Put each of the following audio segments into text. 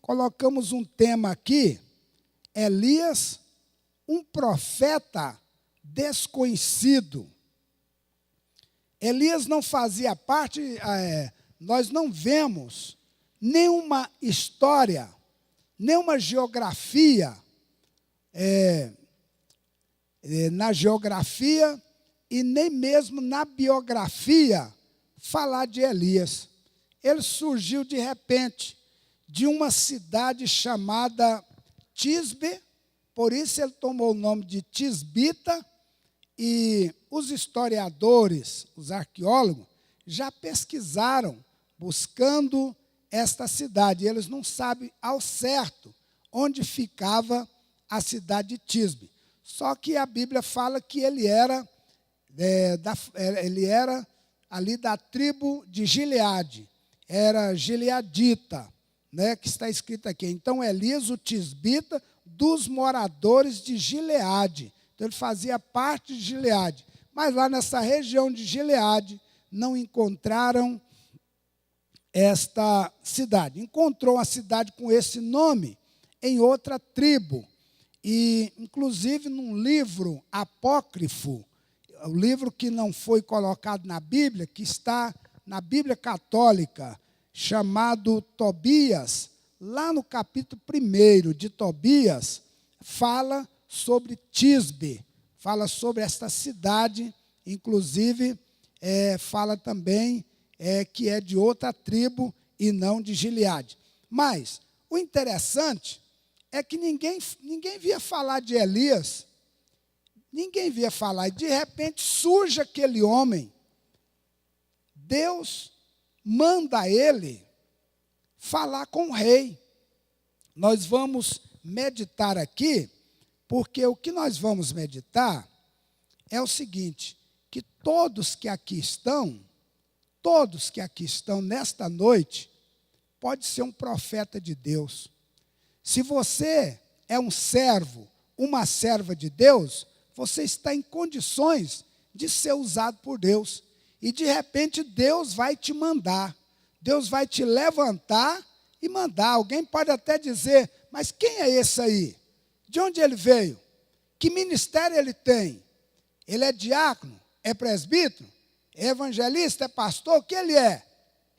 colocamos um tema aqui, Elias, um profeta desconhecido. Elias não fazia parte, nós não vemos nenhuma história, nenhuma geografia, na geografia e nem mesmo na biografia, falar de Elias. Ele surgiu de repente de uma cidade chamada Tisbe, por isso ele tomou o nome de Tisbita, e os historiadores, os arqueólogos, já pesquisaram, buscando esta cidade. Eles não sabem ao certo onde ficava a cidade de Tisbe. Só que a Bíblia fala que ele era ali da tribo de Gileade, era gileadita, né, que está escrito aqui. Então, Elias, o tisbita, dos moradores de Gileade. Então, ele fazia parte de Gileade. Mas lá nessa região de Gileade, não encontraram esta cidade. Encontrou uma cidade com esse nome em outra tribo. E, inclusive, num livro apócrifo, o livro que não foi colocado na Bíblia, que está na Bíblia Católica, chamado Tobias, lá no capítulo 1 de Tobias, fala sobre Tisbe, fala sobre esta cidade, inclusive fala também que é de outra tribo e não de Gileade. Mas o interessante é que ninguém via falar de Elias, ninguém via falar, e de repente surge aquele homem, Deus manda ele falar com o rei. Nós vamos meditar aqui, porque o que nós vamos meditar é o seguinte, que todos que aqui estão nesta noite, pode ser um profeta de Deus. Se você é um servo, uma serva de Deus, você está em condições de ser usado por Deus. E, de repente, Deus vai te mandar. Deus vai te levantar e mandar. Alguém pode até dizer, mas quem é esse aí? De onde ele veio? Que ministério ele tem? Ele é diácono? É presbítero? É evangelista? É pastor? O que ele é?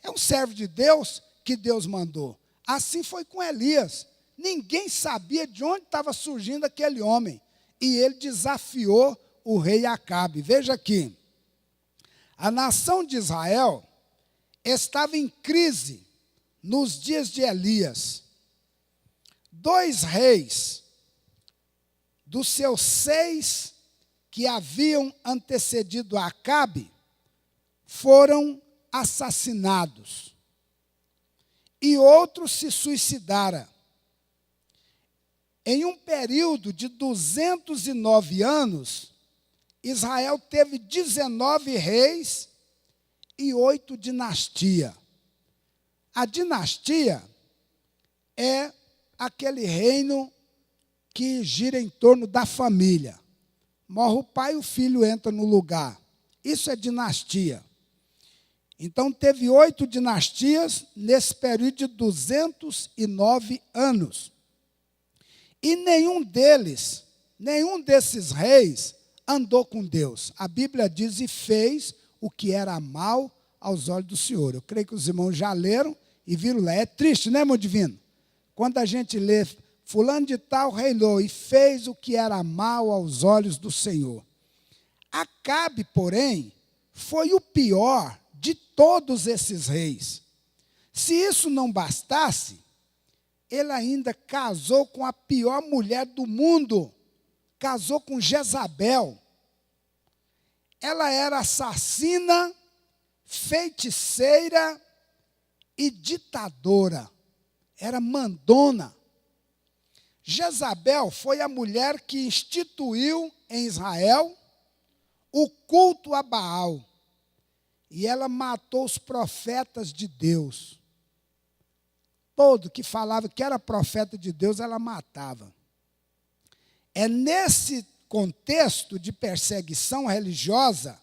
É um servo de Deus que Deus mandou. Assim foi com Elias. Ninguém sabia de onde estava surgindo aquele homem. E ele desafiou o rei Acabe. Veja aqui. A nação de Israel estava em crise nos dias de Elias. 2 reis, dos seus 6 que haviam antecedido Acabe, foram assassinados. E outro se suicidara. Em um período de 209 anos, Israel teve 19 reis e 8 dinastias. A dinastia é aquele reino que gira em torno da família. Morre o pai, o filho entra no lugar. Isso é dinastia. Então, teve 8 dinastias nesse período de 209 anos. E nenhum desses reis andou com Deus. A Bíblia diz, e fez o que era mal aos olhos do Senhor. Eu creio que os irmãos já leram e viram lá. É triste, né, meu divino? Quando a gente lê, fulano de tal reinou e fez o que era mal aos olhos do Senhor. Acabe, porém, foi o pior de todos esses reis. Se isso não bastasse, ele ainda casou com a pior mulher do mundo. Casou com Jezabel. Ela era assassina, feiticeira e ditadora. Era mandona. Jezabel foi a mulher que instituiu em Israel o culto a Baal. E ela matou os profetas de Deus. Todo que falava que era profeta de Deus, ela matava. É nesse contexto de perseguição religiosa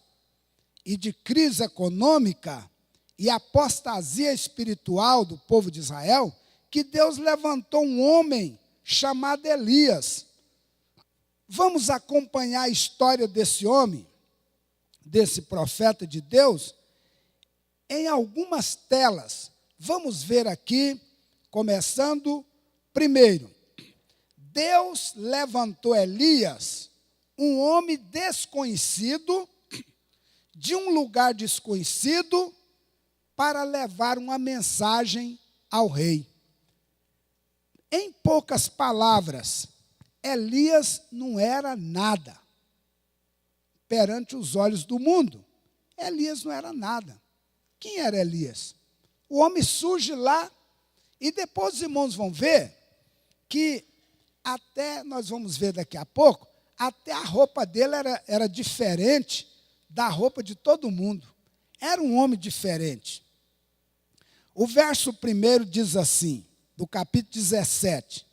e de crise econômica e apostasia espiritual do povo de Israel que Deus levantou um homem chamado Elias. Vamos acompanhar a história desse homem, desse profeta de Deus, em algumas telas. Vamos ver aqui, começando primeiro. Deus levantou Elias, um homem desconhecido, de um lugar desconhecido, para levar uma mensagem ao rei. Em poucas palavras, Elias não era nada perante os olhos do mundo. Elias não era nada. Quem era Elias? O homem surge lá e depois os irmãos vão ver que até, nós vamos ver daqui a pouco, até a roupa dele era diferente da roupa de todo mundo. Era um homem diferente. O verso 1 diz assim, do capítulo 17.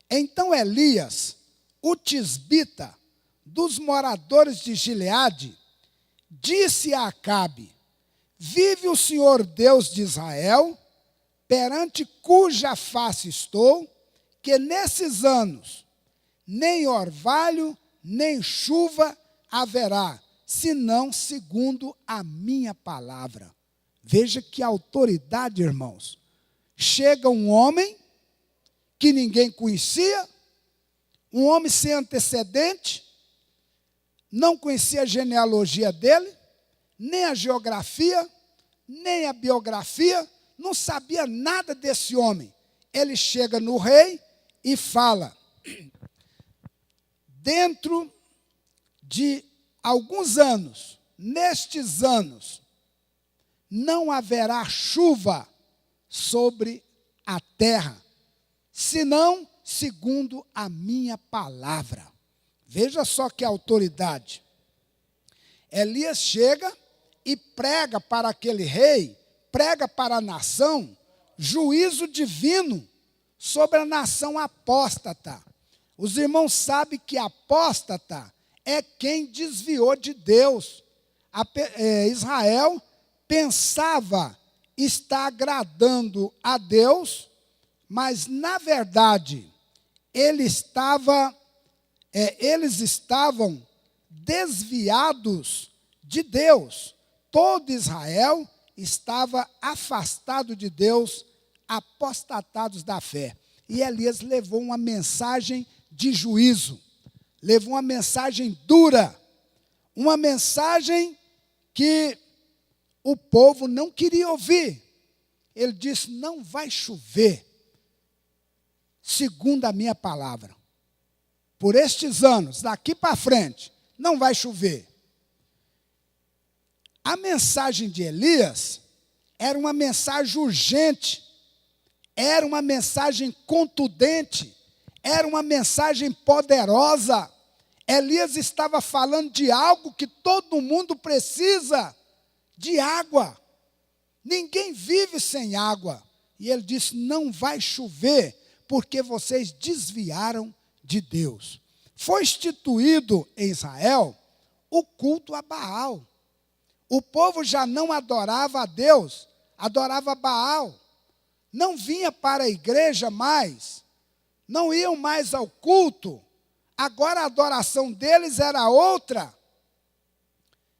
Então Elias, o tisbita, dos moradores de Gileade, disse a Acabe: vive o Senhor Deus de Israel, perante cuja face estou, que nesses anos nem orvalho, nem chuva haverá, senão segundo a minha palavra. Veja que autoridade, irmãos. Chega um homem que ninguém conhecia, um homem sem antecedente, não conhecia a genealogia dele, nem a geografia, nem a biografia, não sabia nada desse homem. Ele chega no rei e fala: dentro de alguns anos, nestes anos, não haverá chuva sobre a terra, senão segundo a minha palavra. Veja só que autoridade. Elias chega e prega para aquele rei, prega para a nação, juízo divino sobre a nação apóstata. Os irmãos sabem que apóstata é quem desviou de Deus. Israel pensava estar agradando a Deus, mas, na verdade, eles estavam desviados de Deus. Todo Israel estava afastado de Deus, apostatados da fé. E Elias levou uma mensagem de juízo, levou uma mensagem dura, uma mensagem que o povo não queria ouvir. Ele disse: não vai chover, segundo a minha palavra. Por estes anos, daqui para frente, não vai chover. A mensagem de Elias era uma mensagem urgente, era uma mensagem contundente, era uma mensagem poderosa. Elias estava falando de algo que todo mundo precisa, de água. Ninguém vive sem água. E ele disse: não vai chover, porque vocês desviaram de Deus. Foi instituído em Israel o culto a Baal. O povo já não adorava a Deus, adorava Baal. Não vinha para a igreja mais, não iam mais ao culto. Agora a adoração deles era outra.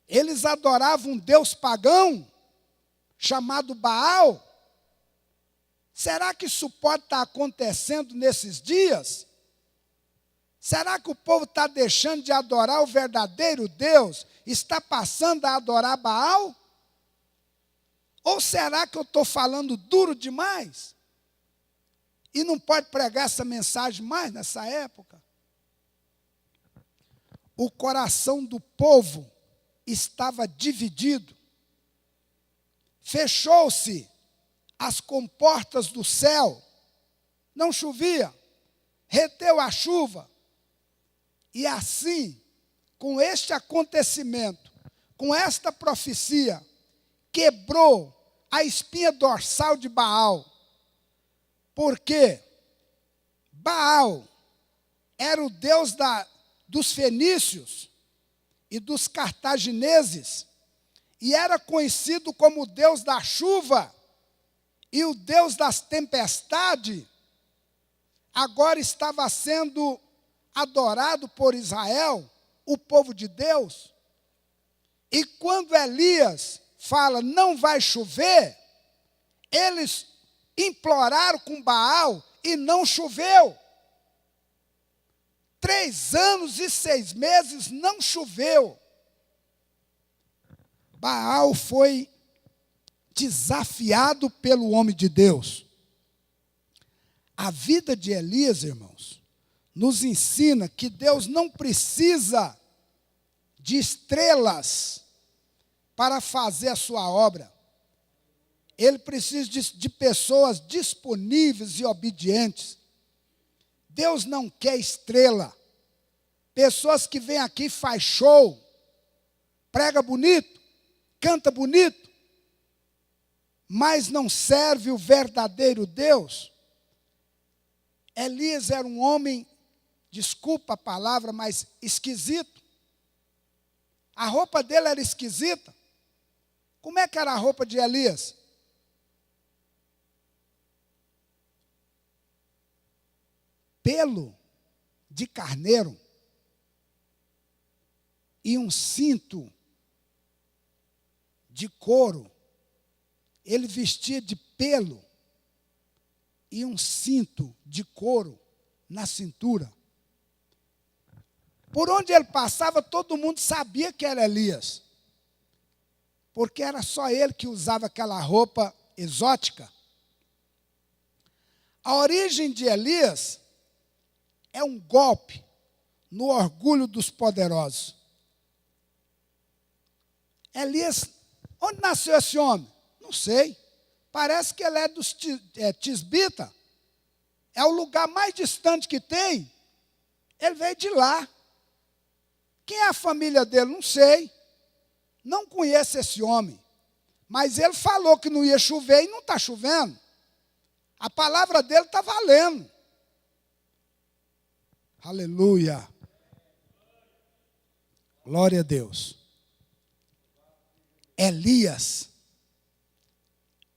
Eles adoravam um deus pagão, chamado Baal. Será que isso pode estar acontecendo nesses dias? Será que o povo está deixando de adorar o verdadeiro Deus? Está passando a adorar Baal? Ou será que eu estou falando duro demais? E não pode pregar essa mensagem mais nessa época? O coração do povo estava dividido. Fechou-se as comportas do céu. Não chovia. Reteu a chuva. E assim, com este acontecimento, com esta profecia, quebrou a espinha dorsal de Baal. Porque Baal era o deus dos fenícios e dos cartagineses, e era conhecido como o deus da chuva. E o Deus das tempestades agora estava sendo adorado por Israel, o povo de Deus. E quando Elias fala, não vai chover, eles imploraram com Baal e não choveu. 3 anos e 6 meses não choveu. Baal foi desafiado pelo homem de Deus. A vida de Elias, irmãos, nos ensina que Deus não precisa de estrelas para fazer a sua obra. Ele precisa de pessoas disponíveis e obedientes. Deus não quer estrela. Pessoas que vêm aqui e faz show, prega bonito, canta bonito, mas não serve o verdadeiro Deus. Elias era um homem, desculpa a palavra, mas esquisito. A roupa dele era esquisita. Como é que era a roupa de Elias? Pelo de carneiro e um cinto de couro. Ele vestia de pelo e um cinto de couro na cintura. Por onde ele passava, todo mundo sabia que era Elias, porque era só ele que usava aquela roupa exótica. A origem de Elias é um golpe no orgulho dos poderosos. Elias, onde nasceu esse homem? Não sei. Parece que ele é dos tisbita. É o lugar mais distante que tem. Ele veio de lá. Quem é a família dele? Não sei. Não conheço esse homem. Mas ele falou que não ia chover e não está chovendo. A palavra dele está valendo. Aleluia. Glória a Deus. Elias,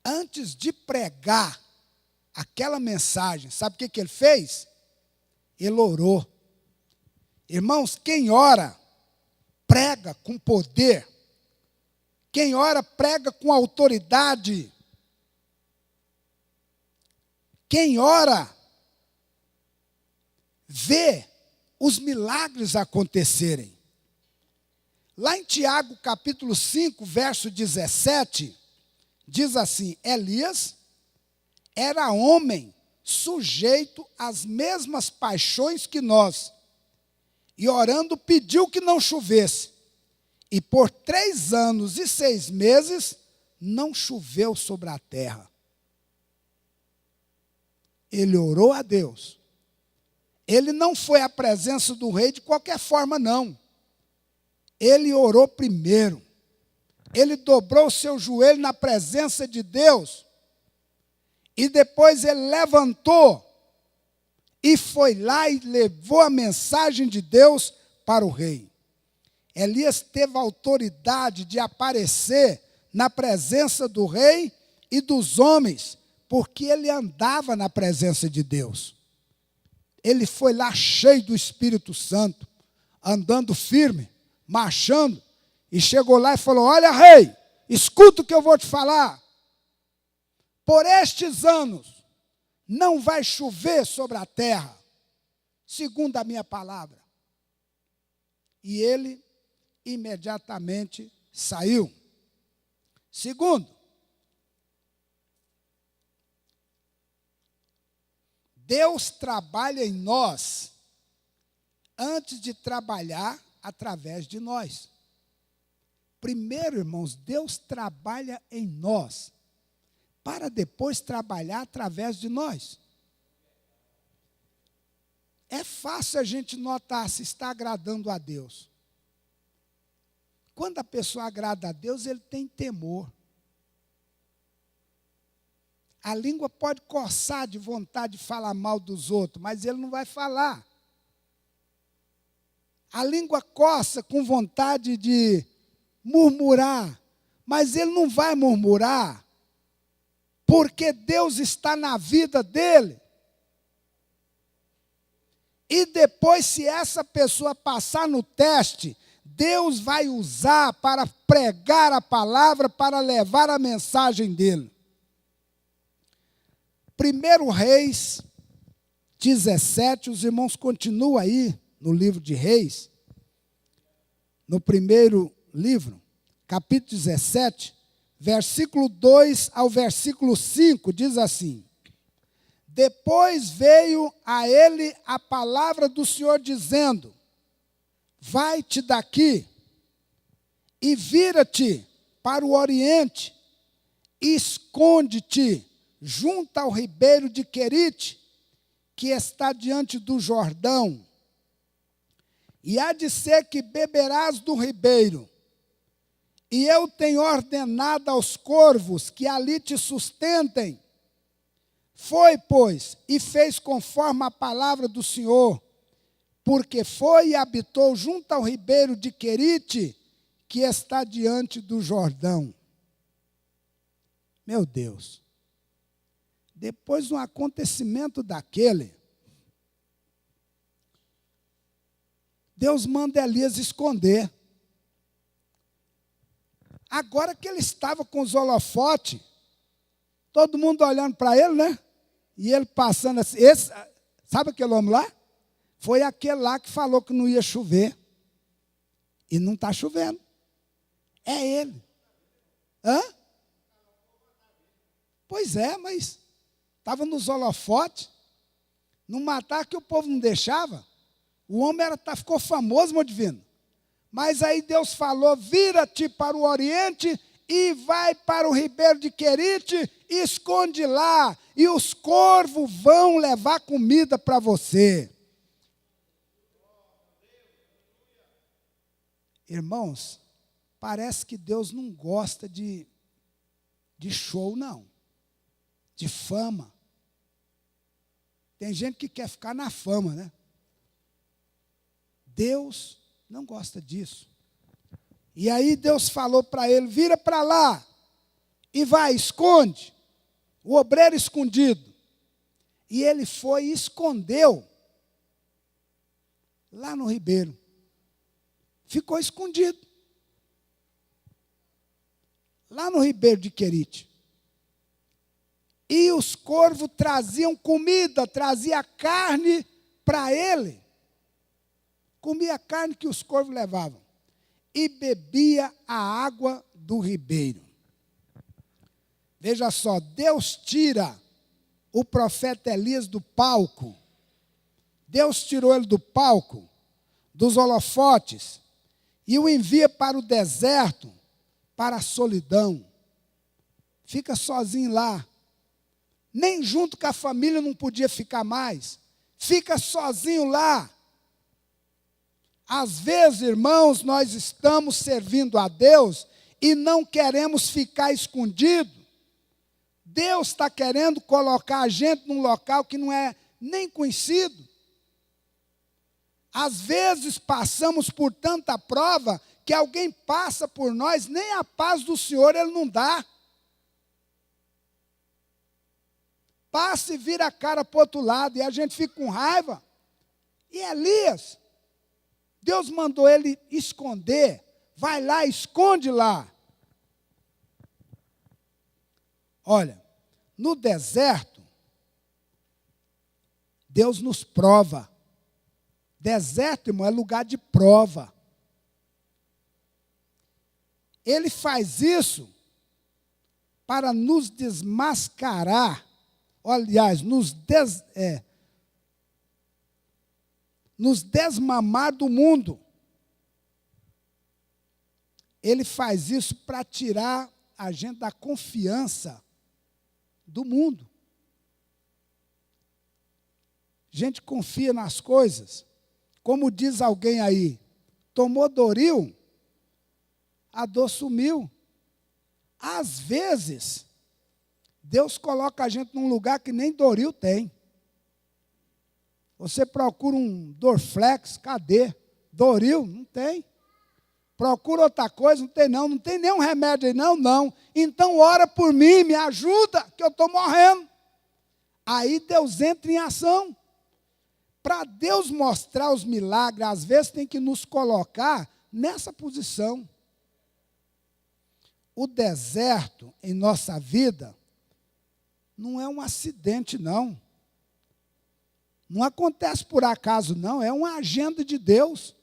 antes de pregar aquela mensagem, sabe o que ele fez? Ele orou. Irmãos, quem ora, prega com poder. Quem ora, prega com autoridade. Quem ora, vê os milagres acontecerem. Lá em Tiago, capítulo 5, verso 17, diz assim: Elias era homem sujeito às mesmas paixões que nós, e orando pediu que não chovesse. E por 3 anos e 6 meses não choveu sobre a terra. Ele orou a Deus. Ele não foi à presença do rei de qualquer forma, não. Ele orou primeiro. Ele dobrou o seu joelho na presença de Deus. E depois ele levantou e foi lá e levou a mensagem de Deus para o rei. Elias teve a autoridade de aparecer na presença do rei e dos homens, porque ele andava na presença de Deus. Ele foi lá cheio do Espírito Santo, andando firme, marchando, e chegou lá e falou: olha, rei, escuta o que eu vou te falar. Por estes anos não vai chover sobre a terra, segundo a minha palavra. E ele imediatamente saiu. Segundo, Deus trabalha em nós antes de trabalhar através de nós. Primeiro, irmãos, Deus trabalha em nós para depois trabalhar através de nós. É fácil a gente notar se está agradando a Deus. Quando a pessoa agrada a Deus, ele tem temor. A língua pode coçar de vontade de falar mal dos outros, mas ele não vai falar. A língua coça com vontade de murmurar, mas ele não vai murmurar porque Deus está na vida dele. E depois, se essa pessoa passar no teste, Deus vai usar para pregar a palavra, para levar a mensagem dele. 1 Reis 17, os irmãos continuam aí no livro de Reis, no primeiro livro, capítulo 17, versículo 2 ao versículo 5, diz assim: Depois veio a ele a palavra do Senhor dizendo: Vai-te daqui e vira-te para o oriente, e esconde-te junto ao ribeiro de Querite, que está diante do Jordão. E há de ser que beberás do ribeiro, e eu tenho ordenado aos corvos que ali te sustentem. Foi, pois, e fez conforme a palavra do Senhor, porque foi e habitou junto ao ribeiro de Querite, que está diante do Jordão. Meu Deus, depois de um acontecimento daquele, Deus manda Elias esconder. Agora que ele estava com os holofotes, todo mundo olhando para ele, né? E ele passando assim. Sabe aquele homem lá? Foi aquele lá que falou que não ia chover. E não está chovendo. É ele. Hã? Pois é, mas estava nos holofotes. Não matar que o povo não deixava. O homem ficou famoso, meu divino. Mas aí Deus falou: vira-te para o oriente e vai para o ribeiro de Querite, e esconde lá, e os corvos vão levar comida para você. Irmãos, parece que Deus não gosta de show, não. De fama. Tem gente que quer ficar na fama, né? Deus não gosta disso. E aí Deus falou para ele: vira para lá e vai, esconde. O obreiro escondido. E ele foi e escondeu lá no ribeiro. Ficou escondido. Lá no ribeiro de Querite. E os corvos traziam comida, trazia carne para ele. Comia a carne que os corvos levavam. E bebia a água do ribeiro. Veja só, Deus tira o profeta Elias do palco. Deus tirou ele do palco, dos holofotes, e o envia para o deserto, para a solidão. Fica sozinho lá. Nem junto com a família não podia ficar mais. Fica sozinho lá. Às vezes, irmãos, nós estamos servindo a Deus e não queremos ficar escondido. Deus está querendo colocar a gente num local que não é nem conhecido. Às vezes passamos por tanta prova que alguém passa por nós, nem a paz do Senhor Ele não dá. Passa e vira a cara para o outro lado e a gente fica com raiva. E Elias, Deus mandou ele esconder. Vai lá, esconde lá. Olha, no deserto, Deus nos prova. Deserto, irmão, é lugar de prova. Ele faz isso para nos desmascarar. Aliás, nos desmamar do mundo. Ele faz isso para tirar a gente da confiança do mundo. A gente confia nas coisas. Como diz alguém aí, tomou Doril, a dor sumiu. Às vezes, Deus coloca a gente num lugar que nem Doril tem. Você procura um Dorflex, cadê? Doril? Não tem. procura outra coisa, não tem nenhum remédio aí, não. Então ora por mim, me ajuda, que eu estou morrendo. Aí Deus entra em ação. Para Deus mostrar os milagres, às vezes tem que nos colocar nessa posição. O deserto em nossa vida não é um acidente, não. Não acontece por acaso, não. É uma agenda de Deus.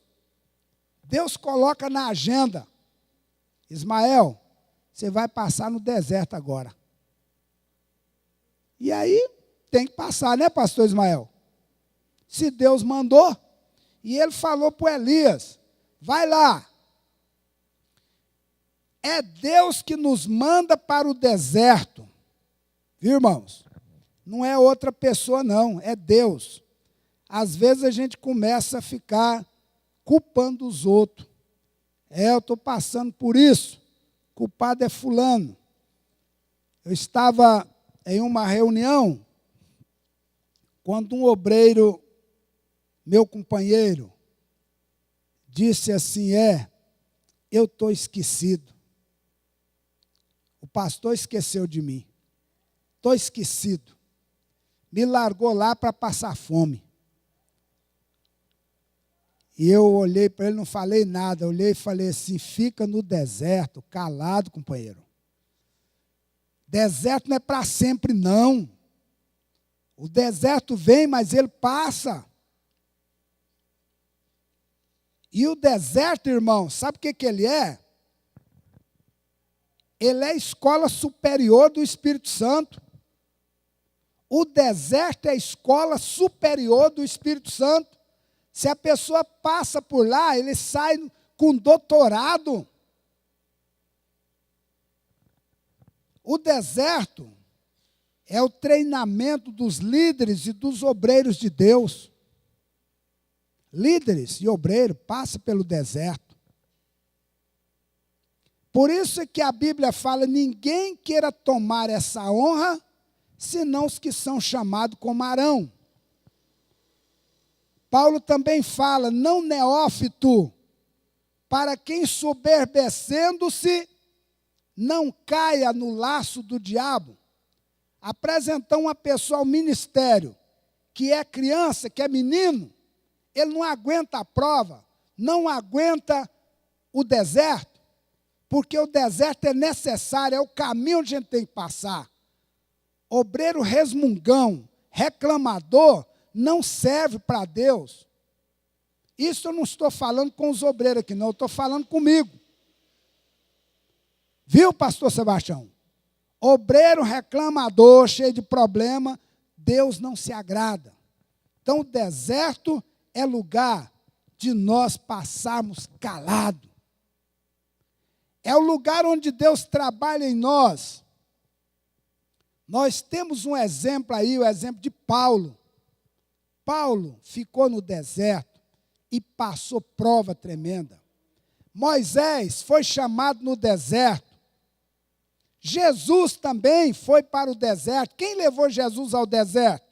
Deus coloca na agenda. Ismael, você vai passar no deserto agora. E aí, tem que passar, né, pastor Ismael? Se Deus mandou, e ele falou para Elias, vai lá. É Deus que nos manda para o deserto. Viu, irmãos? Não é outra pessoa, não, é Deus. Às vezes a gente começa a ficar culpando os outros. Eu estou passando por isso, culpado é fulano. Eu estava em uma reunião, quando um obreiro, meu companheiro, disse assim, eu estou esquecido. O pastor esqueceu de mim. Estou esquecido. Me largou lá para passar fome. E eu olhei para ele, não falei nada. Eu olhei e falei assim, fica no deserto, calado, companheiro. Deserto não é para sempre, não. O deserto vem, mas ele passa. E o deserto, irmão, sabe o que ele é? Ele é a escola superior do Espírito Santo. O deserto é a escola superior do Espírito Santo. Se a pessoa passa por lá, ele sai com doutorado. O deserto é o treinamento dos líderes e dos obreiros de Deus. Líderes e obreiros passam pelo deserto. Por isso é que a Bíblia fala, ninguém queira tomar essa honra, senão os que são chamados como Arão. Paulo também fala, não neófito, para quem soberbecendo-se, não caia no laço do diabo. Apresentar uma pessoa ao ministério, que é criança, que é menino, ele não aguenta a prova, não aguenta o deserto, porque o deserto é necessário, é o caminho onde a gente tem que passar. Obreiro resmungão, reclamador, não serve para Deus. Isso eu não estou falando com os obreiros aqui, não, eu estou falando comigo. Viu, pastor Sebastião? Obreiro reclamador, cheio de problema, Deus não se agrada. Então, o deserto é lugar de nós passarmos calado. É o lugar onde Deus trabalha em nós. Nós temos um exemplo aí, o exemplo de Paulo. Paulo ficou no deserto e passou prova tremenda. Moisés foi chamado no deserto. Jesus também foi para o deserto. Quem levou Jesus ao deserto?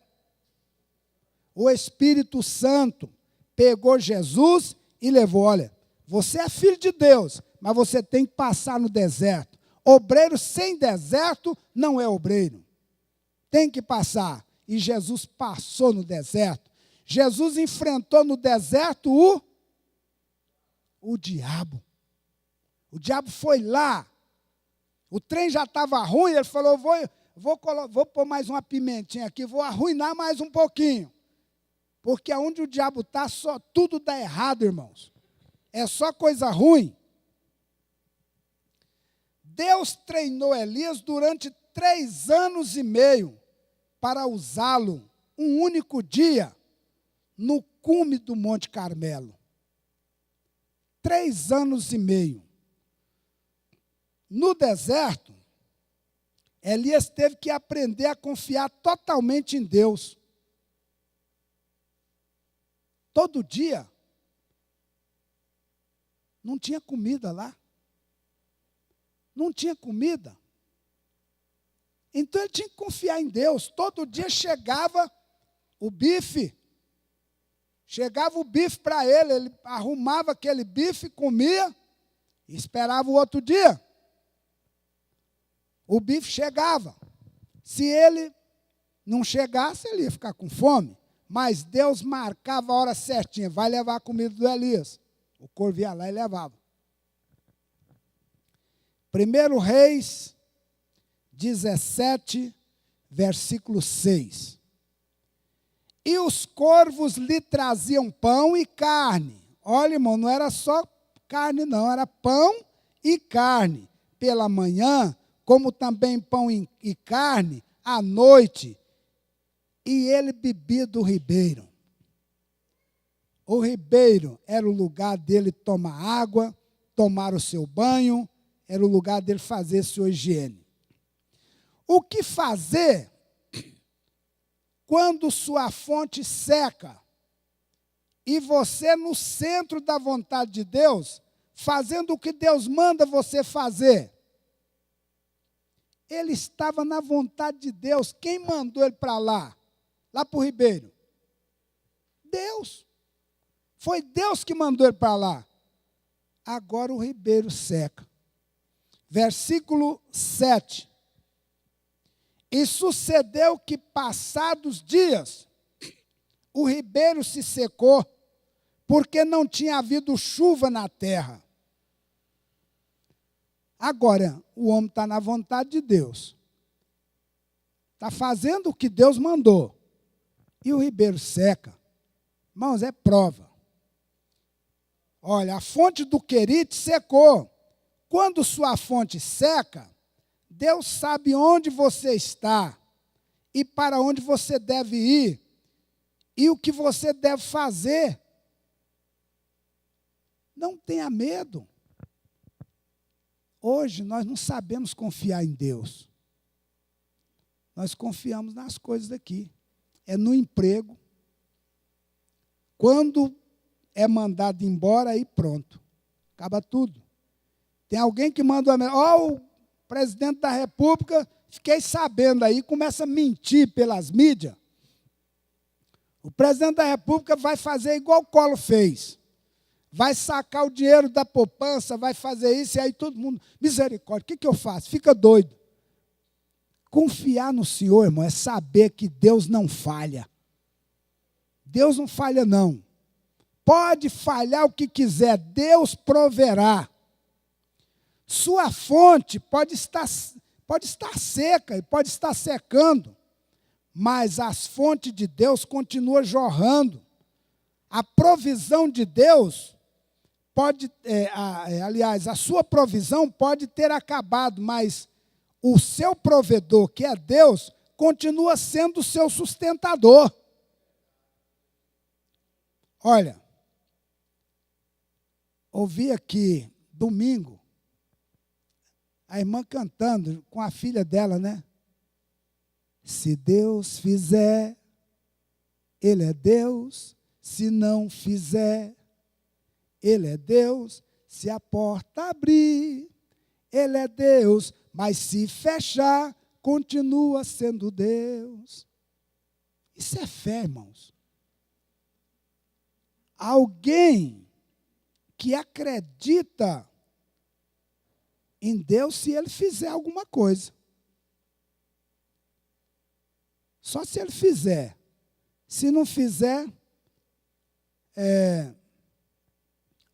O Espírito Santo pegou Jesus e levou. Olha, você é filho de Deus, mas você tem que passar no deserto. Obreiro sem deserto não é obreiro. Tem que passar. E Jesus passou no deserto. Jesus enfrentou no deserto o diabo. O diabo foi lá. O trem já estava ruim, ele falou, vou pôr mais uma pimentinha aqui, vou arruinar mais um pouquinho. Porque onde o diabo está, só tudo dá errado, irmãos. É só coisa ruim. Deus treinou Elias durante 3 anos e meio para usá-lo um único dia no cume do Monte Carmelo. 3 anos e meio. No deserto, Elias teve que aprender a confiar totalmente em Deus. Todo dia, não tinha comida lá. Não tinha comida. Então ele tinha que confiar em Deus. Todo dia chegava o bife. Chegava o bife para ele, ele arrumava aquele bife, comia, E esperava o outro dia. O bife chegava. Se ele não chegasse, ele ia ficar com fome. Mas Deus marcava a hora certinha. Vai levar a comida do Elias. O corvo ia lá e levava. 1 Reis 17, versículo 6. E os corvos lhe traziam pão e carne. Olha, irmão, não era só carne, não. Era pão e carne. Pela manhã, como também pão e carne, à noite. E ele bebia do ribeiro. O ribeiro era o lugar dele tomar água, tomar o seu banho, era o lugar dele fazer sua higiene. O que fazer quando sua fonte seca e você no centro da vontade de Deus, fazendo o que Deus manda você fazer? Ele estava na vontade de Deus. Quem mandou ele para lá? Lá para o ribeiro? Deus. Foi Deus que mandou ele para lá. Agora o ribeiro seca. Versículo 7. E sucedeu que, passados dias, o ribeiro se secou, porque não tinha havido chuva na terra. Agora, o homem está na vontade de Deus. Está fazendo o que Deus mandou. E o ribeiro seca. Irmãos, é prova. Olha, a fonte do Querite secou. Quando sua fonte seca, Deus sabe onde você está e para onde você deve ir e o que você deve fazer. Não tenha medo. Hoje nós não sabemos confiar em Deus. Nós confiamos nas coisas daqui. É no emprego. Quando é mandado embora, aí pronto. Acaba tudo. Tem alguém que manda o presidente da República, fiquei sabendo aí, começa a mentir pelas mídias. O presidente da República vai fazer igual o Collor fez. Vai sacar o dinheiro da poupança, vai fazer isso, e aí todo mundo, misericórdia, o que eu faço? Fica doido. Confiar no Senhor, irmão, é saber que Deus não falha. Deus não falha, não. Pode falhar o que quiser, Deus proverá. Sua fonte pode estar seca e pode estar secando, mas as fontes de Deus continuam jorrando. A provisão de Deus pode, aliás, a sua provisão pode ter acabado, mas o seu provedor, que é Deus, continua sendo o seu sustentador. Olha, ouvi aqui, domingo, a irmã cantando com a filha dela, né? Se Deus fizer, Ele é Deus. Se não fizer, Ele é Deus. Se a porta abrir, Ele é Deus. Mas se fechar, continua sendo Deus. Isso é fé, irmãos. Alguém que acredita em Deus se Ele fizer alguma coisa. Só se Ele fizer. Se não fizer,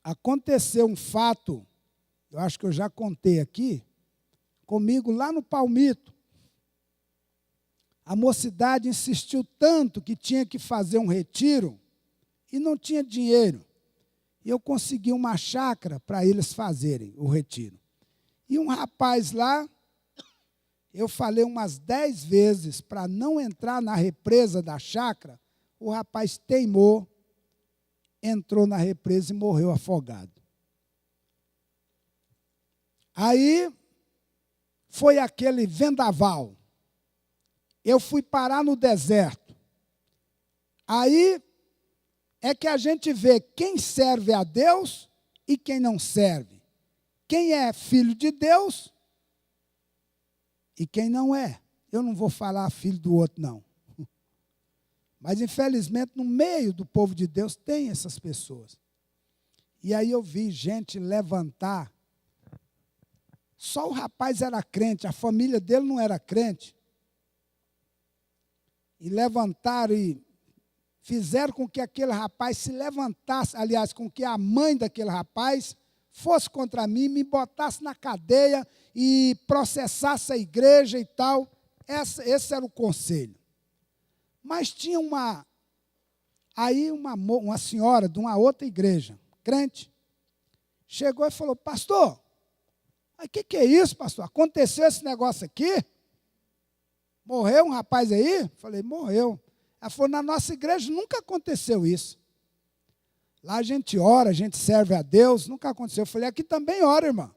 aconteceu um fato, eu acho que eu já contei aqui, comigo lá no Palmito. A mocidade insistiu tanto que tinha que fazer um retiro e não tinha dinheiro. E eu consegui uma chácara para eles fazerem o retiro. E um rapaz lá, eu falei umas 10 vezes para não entrar na represa da chácara, o rapaz teimou, entrou na represa e morreu afogado. Aí foi aquele vendaval. Eu fui parar no deserto. Aí é que a gente vê quem serve a Deus e quem não serve. Quem é filho de Deus e quem não é. Eu não vou falar filho do outro, não. Mas, infelizmente, no meio do povo de Deus tem essas pessoas. E aí eu vi gente levantar Só o rapaz era crente, a família dele não era crente. E levantaram e fizeram com que aquele rapaz se levantasse, aliás, com que a mãe daquele rapaz fosse contra mim, me botasse na cadeia e processasse a igreja e tal. Esse era o conselho. Mas tinha uma senhora de uma outra igreja, crente, chegou e falou: pastor, o que é isso, pastor? Aconteceu esse negócio aqui? Morreu um rapaz aí? Falei: morreu. Ela falou: na nossa igreja nunca aconteceu isso. Lá a gente ora, a gente serve a Deus, nunca aconteceu. Eu falei: aqui também ora, irmã.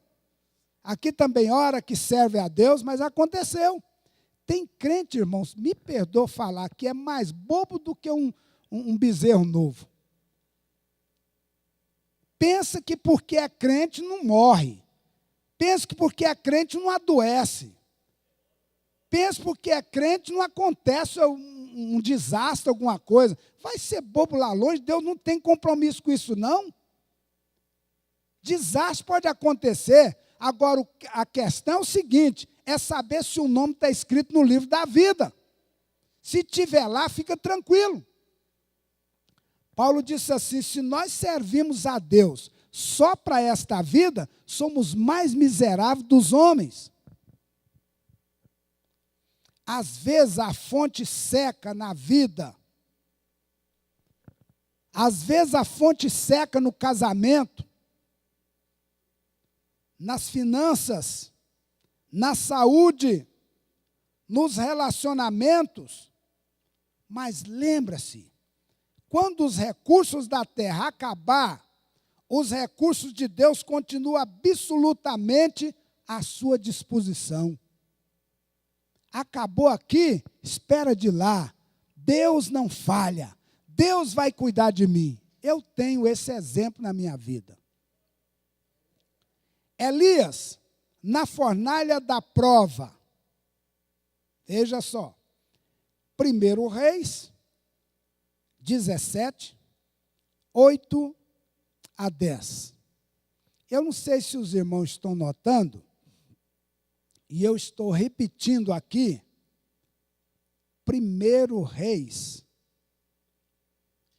Aqui também ora, que serve a Deus, mas aconteceu. Tem crente, irmãos, me perdoa falar, que é mais bobo do que um bezerro novo. Pensa que porque é crente não morre. Pensa que porque é crente não adoece. Pensa porque é crente não acontece um desastre, alguma coisa. Vai ser bobo lá longe, Deus não tem compromisso com isso, não. Desastre pode acontecer. Agora, a questão é o seguinte, é saber se o nome está escrito no livro da vida. Se tiver lá, fica tranquilo. Paulo disse assim: se nós servimos a Deus só para esta vida, somos mais miseráveis dos homens. Às vezes a fonte seca na vida. Às vezes a fonte seca no casamento, nas finanças, na saúde, nos relacionamentos. Mas lembra-se, quando os recursos da terra acabar, os recursos de Deus continuam absolutamente à sua disposição. Acabou aqui, espera de lá. Deus não falha. Deus vai cuidar de mim. Eu tenho esse exemplo na minha vida. Elias, na fornalha da prova. Veja só. 1 Reis 17, 8 a 10. Eu não sei se os irmãos estão notando, e eu estou repetindo aqui, 1 Reis,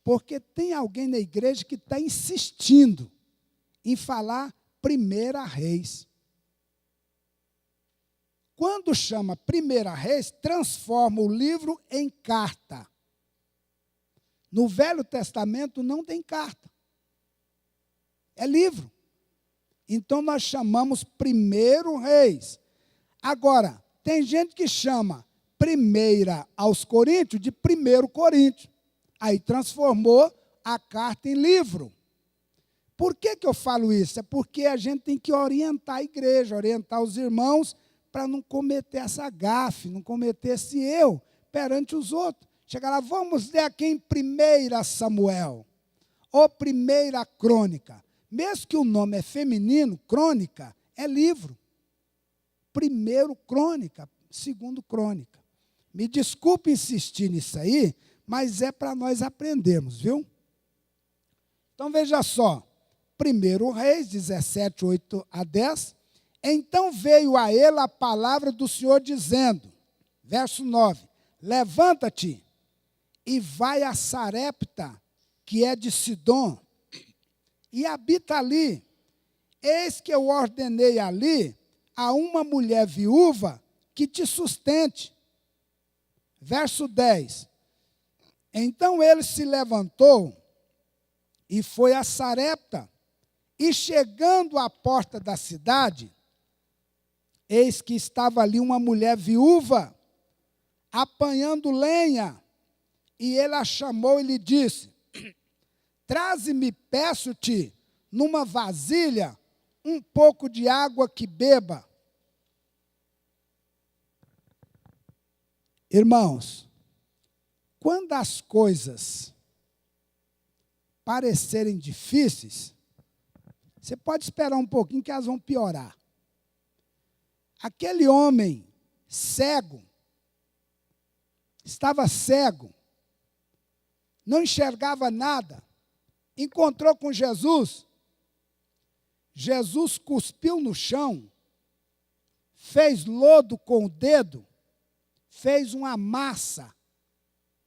porque tem alguém na igreja que está insistindo em falar 1 Reis. Quando chama 1 Reis, transforma o livro em carta. No Velho Testamento não tem carta. É livro. Então nós chamamos 1 Reis. Agora, tem gente que chama 1 aos Coríntios de 1 Coríntios. Aí transformou a carta em livro. Por que eu falo isso? É porque a gente tem que orientar a igreja, orientar os irmãos, para não cometer essa gafe, não cometer esse erro perante os outros. Chega lá, vamos ler aqui em 1 Samuel, ou 1 Crônica. Mesmo que o nome é feminino, crônica, é livro. 1 Crônica, 2 Crônica. Me desculpe insistir nisso aí, mas é para nós aprendermos, viu? Então veja só, 1 Reis 17, 8 a 10. Então veio a ele a palavra do Senhor dizendo, verso 9, levanta-te e vai a Sarepta, que é de Sidom, e habita ali. Eis que eu ordenei ali a uma mulher viúva que te sustente. Verso 10. Então ele se levantou e foi a Sarepta, e chegando à porta da cidade, eis que estava ali uma mulher viúva, apanhando lenha, e ele a chamou e lhe disse, traze-me, peço-te, numa vasilha, um pouco de água que beba. Irmãos, quando as coisas parecerem difíceis, você pode esperar um pouquinho que elas vão piorar. Aquele homem cego, estava cego, não enxergava nada, encontrou com Jesus, Jesus cuspiu no chão fez lodo com o dedo, fez uma massa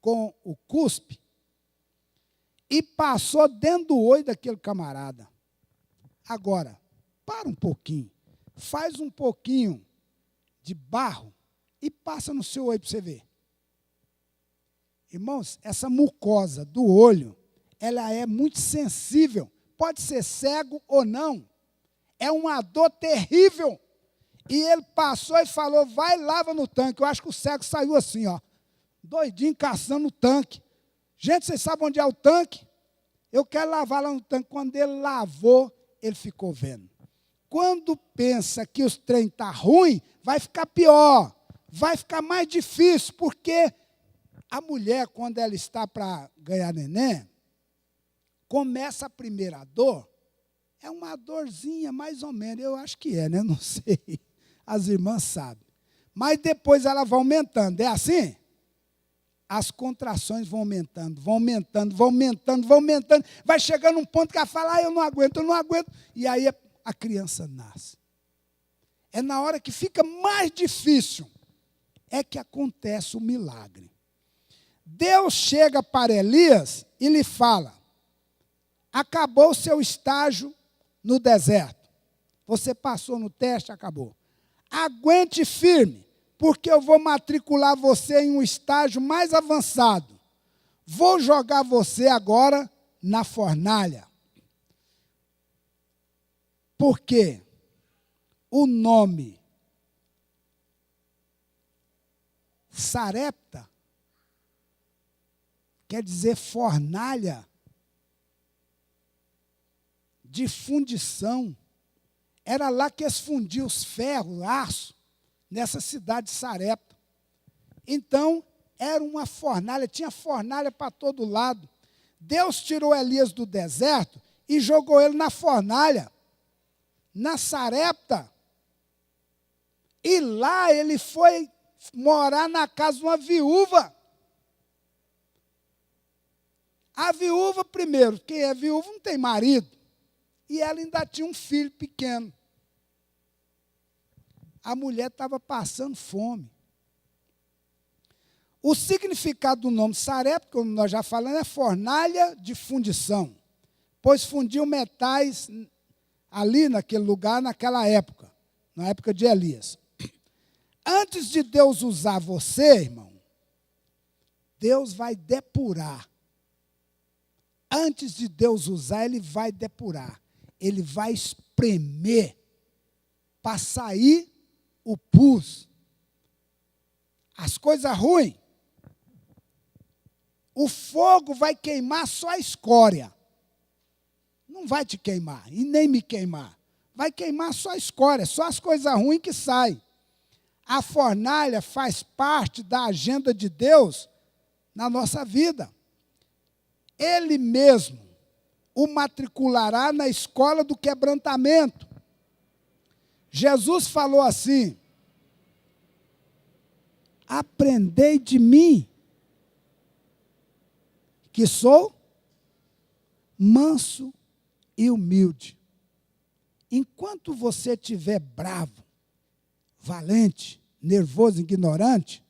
com o cuspe e passou dentro do olho daquele camarada. Agora, para um pouquinho, faz um pouquinho de barro e passa no seu olho para você ver. Irmãos, essa mucosa do olho, ela é muito sensível. Pode ser cego ou não. É uma dor terrível. E ele passou e falou, vai e lava no tanque. Eu acho que o cego saiu assim, ó, doidinho, caçando o tanque. Gente, vocês sabem onde é o tanque? Eu quero lavar lá no tanque. Quando ele lavou, ele ficou vendo. Quando pensa que os trem está ruim, vai ficar pior. Vai ficar mais difícil, porque a mulher, quando ela está para ganhar neném, começa a primeira dor, é uma dorzinha mais ou menos, eu acho que é, né? Não sei, as irmãs sabem. Mas depois ela vai aumentando, é assim? As contrações vão aumentando, vão aumentando, vão aumentando, vão aumentando, vai chegando um ponto que ela fala, eu não aguento, e aí a criança nasce. É na hora que fica mais difícil, é que acontece o milagre. Deus chega para Elias e lhe fala, acabou o seu estágio no deserto. Você passou no teste, acabou. Aguente firme, porque eu vou matricular você em um estágio mais avançado. Vou jogar você agora na fornalha. Porque o nome Sarepta quer dizer fornalha de fundição. Era lá que eles fundiam os ferros, aço, nessa cidade de Sarepta. Então, era uma fornalha, tinha fornalha para todo lado. Deus tirou Elias do deserto e jogou ele na fornalha, na Sarepta. E lá ele foi morar na casa de uma viúva. A viúva, primeiro, quem é viúva não tem marido. E ela ainda tinha um filho pequeno. A mulher estava passando fome. O significado do nome Sarepta, como nós já falamos, é fornalha de fundição. Pois fundiam metais ali naquele lugar, naquela época, na época de Elias. Antes de Deus usar você, irmão, Deus vai depurar. Antes de Deus usar, Ele vai depurar. Ele vai espremer para sair o pus. As coisas ruins. O fogo vai queimar só a escória. Não vai te queimar e nem me queimar. Vai queimar só a escória, só as coisas ruins que saem. A fornalha faz parte da agenda de Deus na nossa vida. Ele mesmo o matriculará na escola do quebrantamento. Jesus falou assim, aprendei de mim, que sou manso e humilde. Enquanto você estiver bravo, valente, nervoso, ignorante,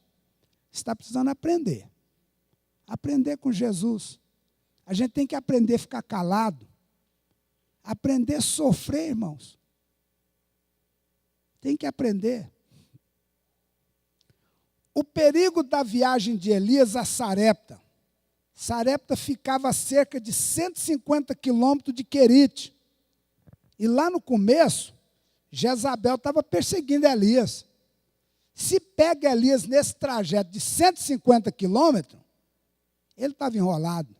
você está precisando aprender. Aprender com Jesus. A gente tem que aprender a ficar calado. Aprender a sofrer, irmãos. Tem que aprender. O perigo da viagem de Elias a Sarepta. Sarepta ficava a cerca de 150 quilômetros de Querite. E lá no começo, Jezabel estava perseguindo Elias. Se pega Elias nesse trajeto de 150 quilômetros, ele estava enrolado.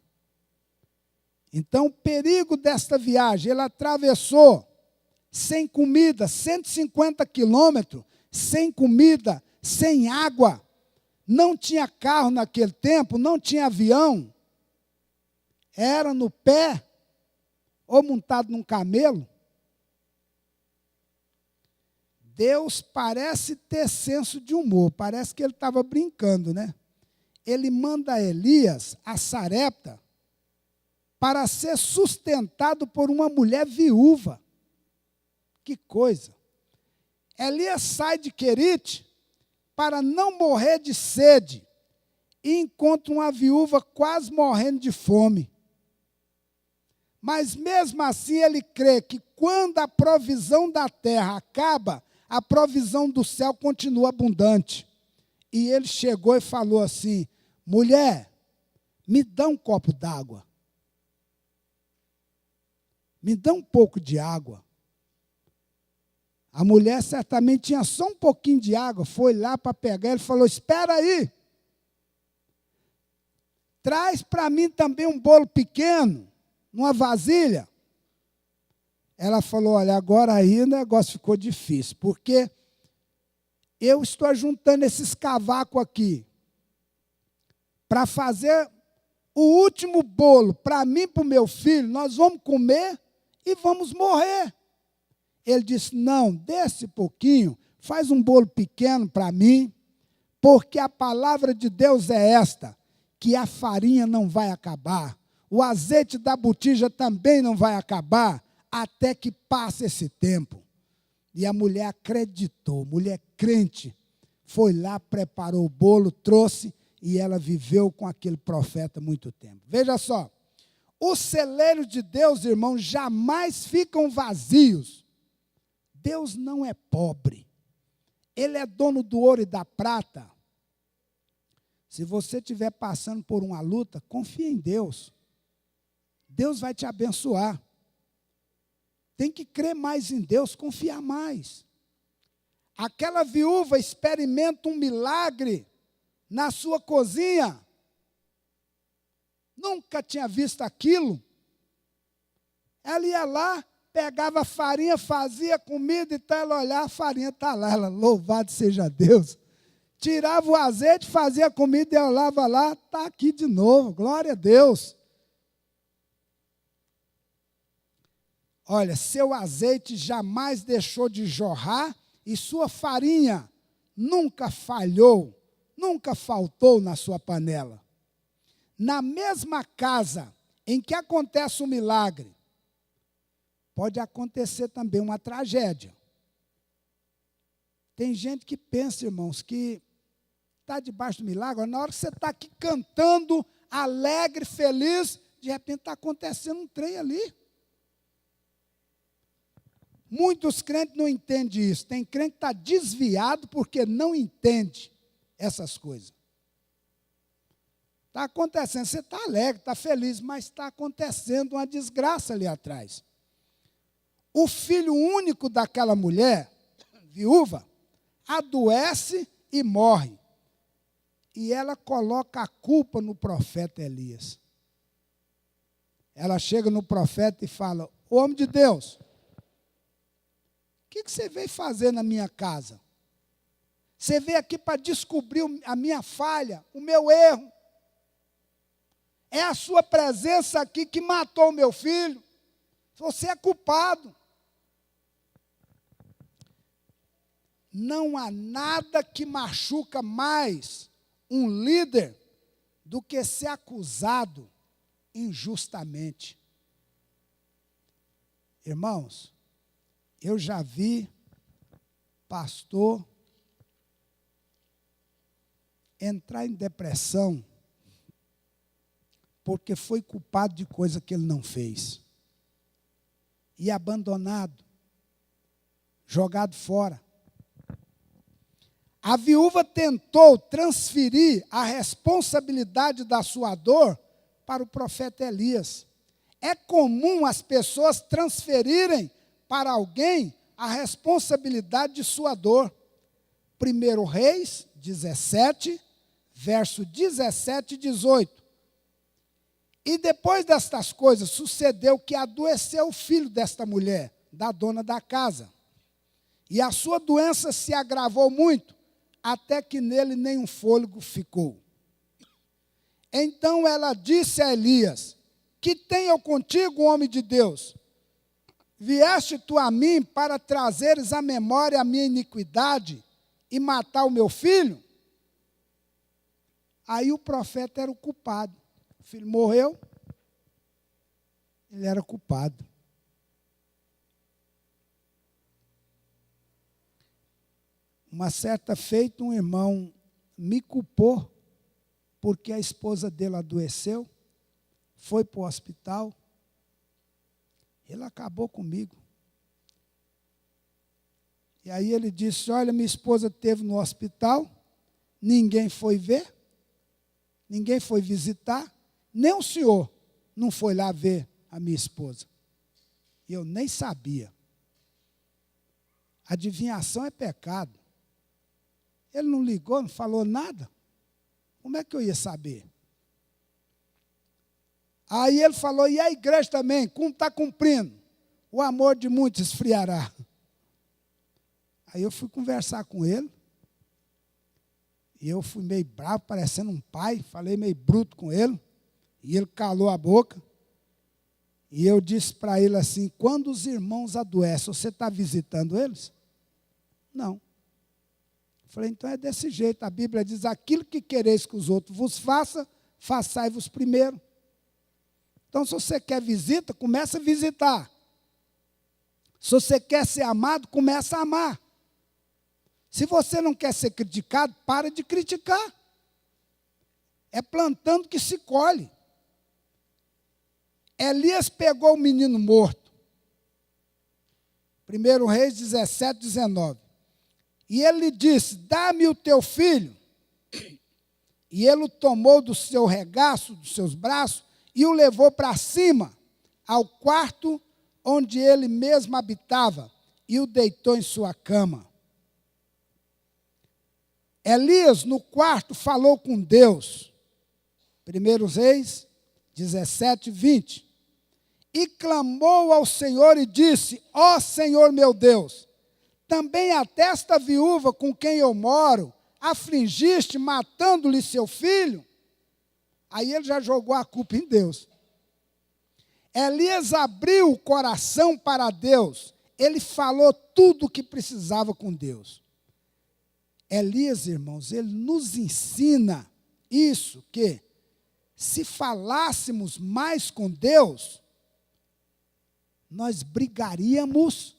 Então, o perigo desta viagem, ele atravessou sem comida, 150 quilômetros, sem comida, sem água. Não tinha carro naquele tempo, não tinha avião. Era no pé ou montado num camelo. Deus parece ter senso de humor, parece que ele estava brincando, né? Ele manda Elias a Sarepta para ser sustentado por uma mulher viúva. Que coisa! Elias sai de Querite para não morrer de sede e encontra uma viúva quase morrendo de fome. Mas mesmo assim ele crê que quando a provisão da terra acaba, a provisão do céu continua abundante. E ele chegou e falou assim: mulher, me dá um copo d'água. Me dá um pouco de água. A mulher certamente tinha só um pouquinho de água, foi lá para pegar, ele falou: espera aí. Traz para mim também um bolo pequeno, numa vasilha. Ela falou: olha, agora aí o negócio ficou difícil, porque eu estou juntando esses cavacos aqui para fazer o último bolo para mim e para o meu filho. Nós vamos comer e vamos morrer. Ele disse: não, desce pouquinho, faz um bolo pequeno para mim, porque a palavra de Deus é esta, que a farinha não vai acabar, o azeite da botija também não vai acabar, até que passe esse tempo. E a mulher acreditou, mulher crente, foi lá, preparou o bolo, trouxe, e ela viveu com aquele profeta muito tempo. Veja só, os celeiros de Deus, irmãos, jamais ficam vazios. Deus não é pobre, Ele é dono do ouro e da prata. Se você estiver passando por uma luta, confia em Deus. Deus vai te abençoar. Tem que crer mais em Deus, confiar mais. Aquela viúva experimenta um milagre na sua cozinha. Nunca tinha visto aquilo. Ela ia lá, pegava a farinha, fazia comida, então ela olhava, a farinha está lá. Ela, louvado seja Deus. Tirava o azeite, fazia comida, e olhava lá, está aqui de novo, glória a Deus. Olha, seu azeite jamais deixou de jorrar e sua farinha nunca falhou, nunca faltou na sua panela. Na mesma casa em que acontece um milagre, pode acontecer também uma tragédia. Tem gente que pensa, irmãos, que está debaixo do milagre, na hora que você está aqui cantando, alegre, feliz, de repente está acontecendo um trem ali. Muitos crentes não entendem isso. Tem crente que está desviado porque não entende essas coisas. Está acontecendo, você está alegre, está feliz, mas está acontecendo uma desgraça ali atrás. O filho único daquela mulher, viúva, adoece e morre. E ela coloca a culpa no profeta Elias. Ela chega no profeta e fala: ô homem de Deus, o que você veio fazer na minha casa? Você veio aqui para descobrir a minha falha, o meu erro. É a sua presença aqui que matou o meu filho. Você é culpado. Não há nada que machuca mais um líder do que ser acusado injustamente. Irmãos, eu já vi pastor entrar em depressão porque foi culpado de coisa que ele não fez. E abandonado, jogado fora. A viúva tentou transferir a responsabilidade da sua dor para o profeta Elias. É comum as pessoas transferirem para alguém a responsabilidade de sua dor. 1 Reis 17, verso 17 e 18. E depois destas coisas, sucedeu que adoeceu o filho desta mulher, da dona da casa. E a sua doença se agravou muito, até que nele nenhum fôlego ficou. Então ela disse a Elias: que tenho eu contigo, homem de Deus? Vieste tu a mim para trazeres à memória a minha iniquidade e matar o meu filho? Aí o profeta era o culpado. O filho morreu, ele era culpado. Uma certa feita, um irmão me culpou porque a esposa dele adoeceu, foi para o hospital. Ele acabou comigo. E aí ele disse, olha, minha esposa esteve no hospital, ninguém foi ver, ninguém foi visitar, nem o senhor não foi lá ver a minha esposa. E eu nem sabia. Adivinhação é pecado. Ele não ligou, não falou nada. Como é que eu ia saber? Aí ele falou, e a igreja também, como está cumprindo? O amor de muitos esfriará. Aí eu fui conversar com ele. E eu fui meio bravo, parecendo um pai. Falei meio bruto com ele. E ele calou a boca. E eu disse para ele assim, quando os irmãos adoecem, você está visitando eles? Não. Falei, então é desse jeito. A Bíblia diz, aquilo que quereis que os outros vos façam, façai-vos primeiro. Então, se você quer visita, começa a visitar. Se você quer ser amado, começa a amar. Se você não quer ser criticado, para de criticar. É plantando que se colhe. Elias pegou o menino morto. 1 Reis 17, 19. E ele lhe disse, dá-me o teu filho. E ele o tomou do seu regaço, dos seus braços, e o levou para cima, ao quarto onde ele mesmo habitava, e o deitou em sua cama. Elias, no quarto, falou com Deus. 1 Reis 17, 20. E clamou ao Senhor e disse, ó Senhor meu Deus, também até esta viúva com quem eu moro, afligiste, matando-lhe seu filho? Aí ele já jogou a culpa em Deus. Elias abriu o coração para Deus. Ele falou tudo o que precisava com Deus. Elias, irmãos, ele nos ensina isso, que se falássemos mais com Deus, nós brigaríamos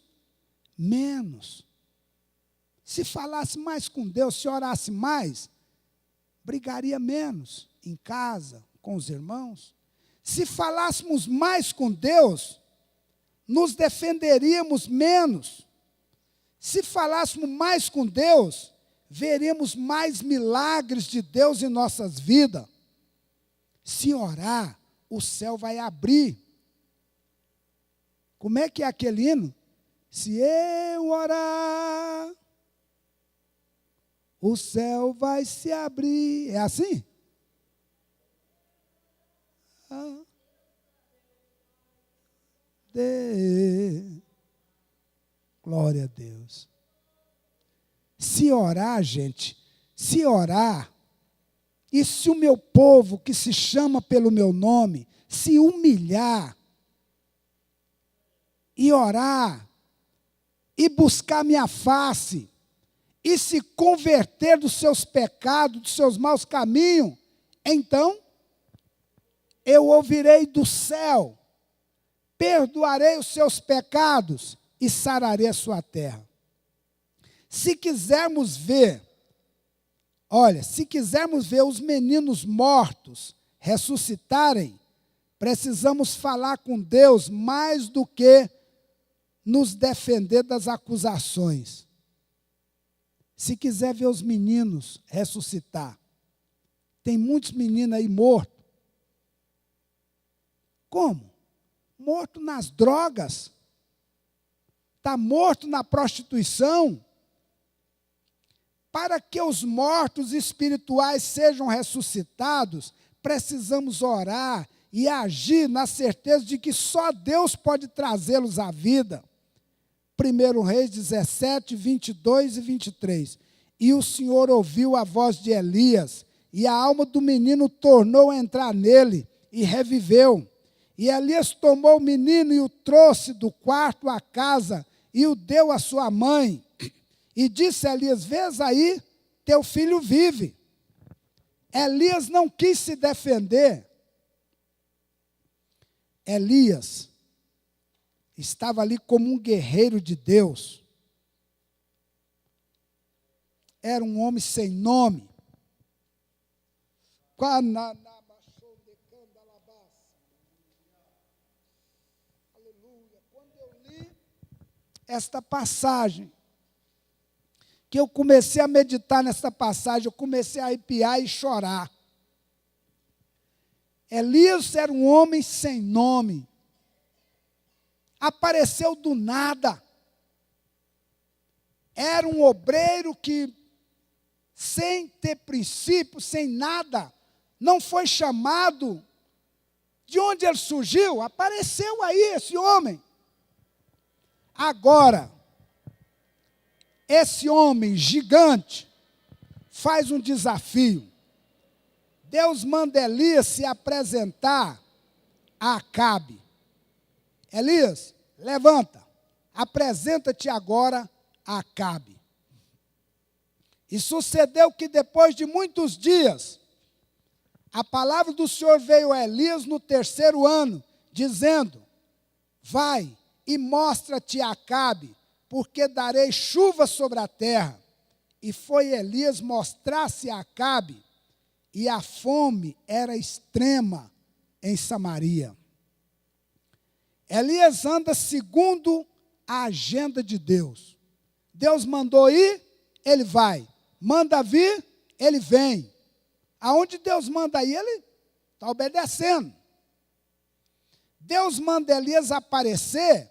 menos. Se falasse mais com Deus, se orasse mais, brigaria menos em casa, com os irmãos. Se falássemos mais com Deus, nos defenderíamos menos. Se falássemos mais com Deus, veremos mais milagres de Deus em nossas vidas. Se orar, o céu vai abrir. Como é que é aquele hino? Se eu orar, o céu vai se abrir. É assim? Glória a Deus. Se orar, gente, se orar, e se o meu povo que se chama pelo meu nome, se humilhar, e orar, e buscar minha face, e se converter dos seus pecados, dos seus maus caminhos, então eu ouvirei do céu, perdoarei os seus pecados e sararei a sua terra. Se quisermos ver, olha, se quisermos ver os meninos mortos ressuscitarem, precisamos falar com Deus mais do que nos defender das acusações. Se quiser ver os meninos ressuscitar, tem muitos meninos aí mortos. Como? Morto nas drogas. Está morto na prostituição. Para que os mortos espirituais sejam ressuscitados, precisamos orar e agir na certeza de que só Deus pode trazê-los à vida. 1 Reis 17, 22 e 23. E o Senhor ouviu a voz de Elias, e a alma do menino tornou a entrar nele, e reviveu. E Elias tomou o menino e o trouxe do quarto à casa, e o deu à sua mãe. E disse a Elias, vês aí, teu filho vive. Elias não quis se defender. Elias estava ali como um guerreiro de Deus. era um homem sem nome. Aleluia. Quando eu li esta passagem, que eu comecei a meditar nessa passagem, eu comecei a arrepiar e chorar. Elias era um homem sem nome. Apareceu do nada. Era um obreiro que, sem ter princípio, sem nada, não foi chamado. De onde ele surgiu? Apareceu aí esse homem. Agora, esse homem gigante faz um desafio. Deus manda Elias se apresentar a Acabe. Elias, levanta, apresenta-te agora a Acabe. E sucedeu que depois de muitos dias, a palavra do Senhor veio a Elias no 3º ano, dizendo: vai e mostra-te a Acabe, porque darei chuva sobre a terra. E foi Elias mostrar-se a Acabe, e a fome era extrema em Samaria. Elias anda segundo a agenda de Deus. Deus mandou ir, ele vai. Manda vir, ele vem. Aonde Deus manda ir, ele está obedecendo. Deus manda Elias aparecer,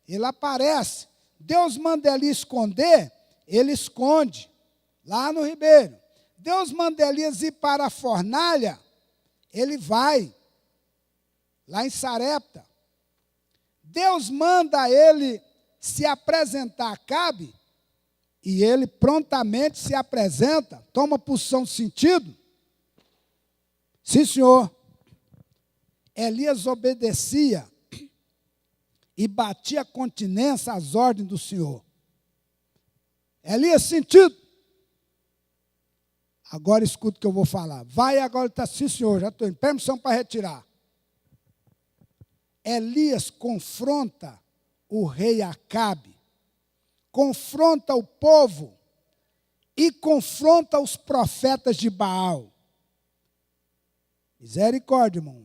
ele aparece. Deus manda Elias esconder, ele esconde, lá no ribeiro. Deus manda Elias ir para a fornalha, ele vai, lá em Sarepta. Deus manda ele se apresentar a Acabe, e ele prontamente se apresenta, toma posição de sentido. Sim, senhor. Elias obedecia e batia continência às ordens do Senhor. Elias, sentido. Agora escuta o que eu vou falar. Vai agora, está sim, senhor, já estou em permissão para retirar. Elias confronta o rei Acabe, confronta o povo e confronta os profetas de Baal. Misericórdia, irmão.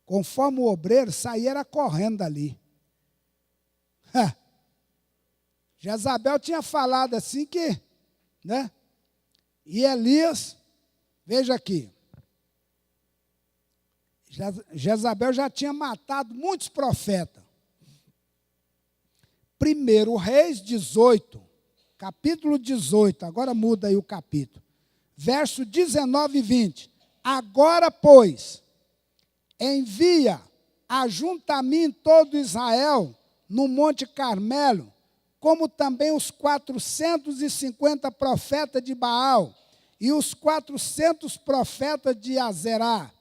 Conforme o obreiro saía, era correndo dali. Jezabel tinha falado assim que, né? E Elias, veja aqui, Jezabel já tinha matado muitos profetas. 1 Reis 18, capítulo 18, agora muda aí o capítulo, verso 19 e 20. Agora, pois, envia, ajunta a mim todo Israel no Monte Carmelo, como também os 450 profetas de Baal e os 400 profetas de Azerá,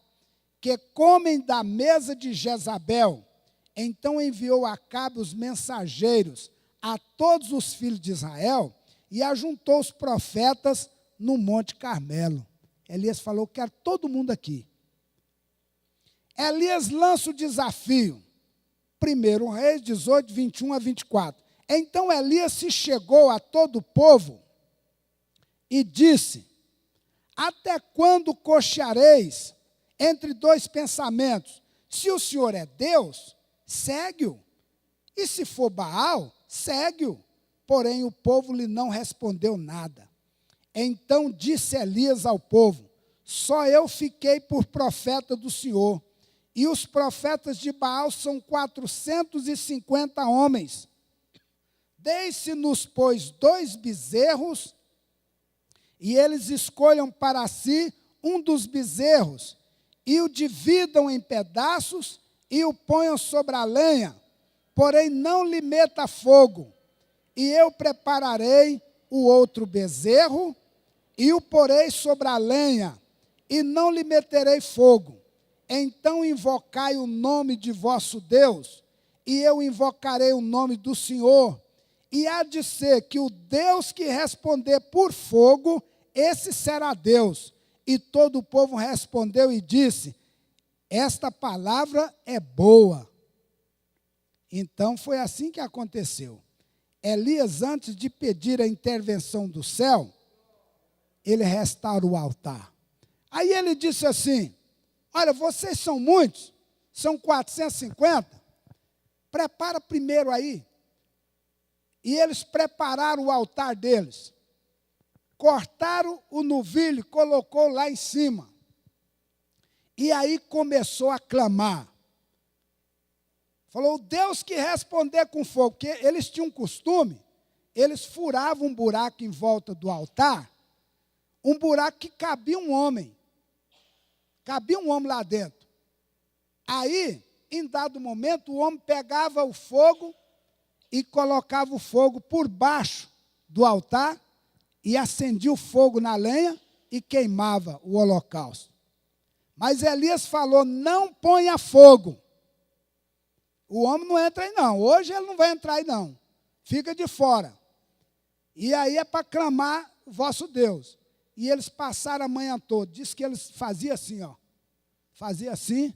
que comem da mesa de Jezabel. Então enviou Acabe os mensageiros a todos os filhos de Israel e ajuntou os profetas no Monte Carmelo. Elias falou: quero todo mundo aqui. Elias lança o desafio. 1 Reis 18, 21 a 24. Então Elias se chegou a todo o povo e disse: até quando cocheareis entre dois pensamentos? Se o Senhor é Deus, segue-o. E se for Baal, segue-o. Porém o povo lhe não respondeu nada. Então disse Elias ao povo: só eu fiquei por profeta do Senhor, e os profetas de Baal são 450 homens. Deixe-nos, pois, 2 bezerros, e eles escolham para si um dos bezerros, e o dividam em pedaços, e o ponham sobre a lenha, porém não lhe meta fogo. E eu prepararei o outro bezerro, e o porei sobre a lenha, e não lhe meterei fogo. Então invocai o nome de vosso Deus, e eu invocarei o nome do Senhor. E há de ser que o Deus que responder por fogo, esse será Deus. E todo o povo respondeu e disse: esta palavra é boa. Então foi assim que aconteceu. Elias, antes de pedir a intervenção do céu, ele restaura o altar. Aí ele disse assim, olha, vocês são muitos, são 450, prepara primeiro aí. E eles prepararam o altar deles. Cortaram o novilho, colocou lá em cima. E aí começou a clamar. Falou, o Deus que responder com fogo, porque eles tinham um costume, eles furavam um buraco em volta do altar, um buraco que cabia um homem lá dentro. Aí, em dado momento, o homem pegava o fogo e colocava o fogo por baixo do altar e acendia o fogo na lenha e queimava o holocausto. Mas Elias falou, não ponha fogo. O homem não entra aí não, hoje ele não vai entrar aí não, fica de fora. E aí é para clamar o vosso Deus. E eles passaram a manhã toda, diz que eles faziam assim, ó, fazia assim,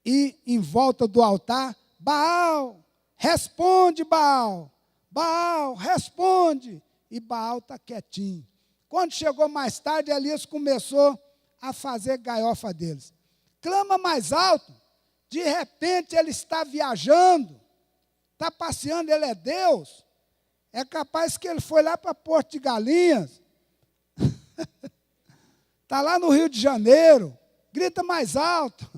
e em volta do altar, Baal, responde Baal, Baal, responde. E Baal está quietinho. Quando chegou mais tarde, Elias começou a fazer gaiofa deles. Clama mais alto, de repente ele está viajando, está passeando, ele é Deus. É capaz que ele foi lá para Porto de Galinhas, está lá no Rio de Janeiro, grita mais alto.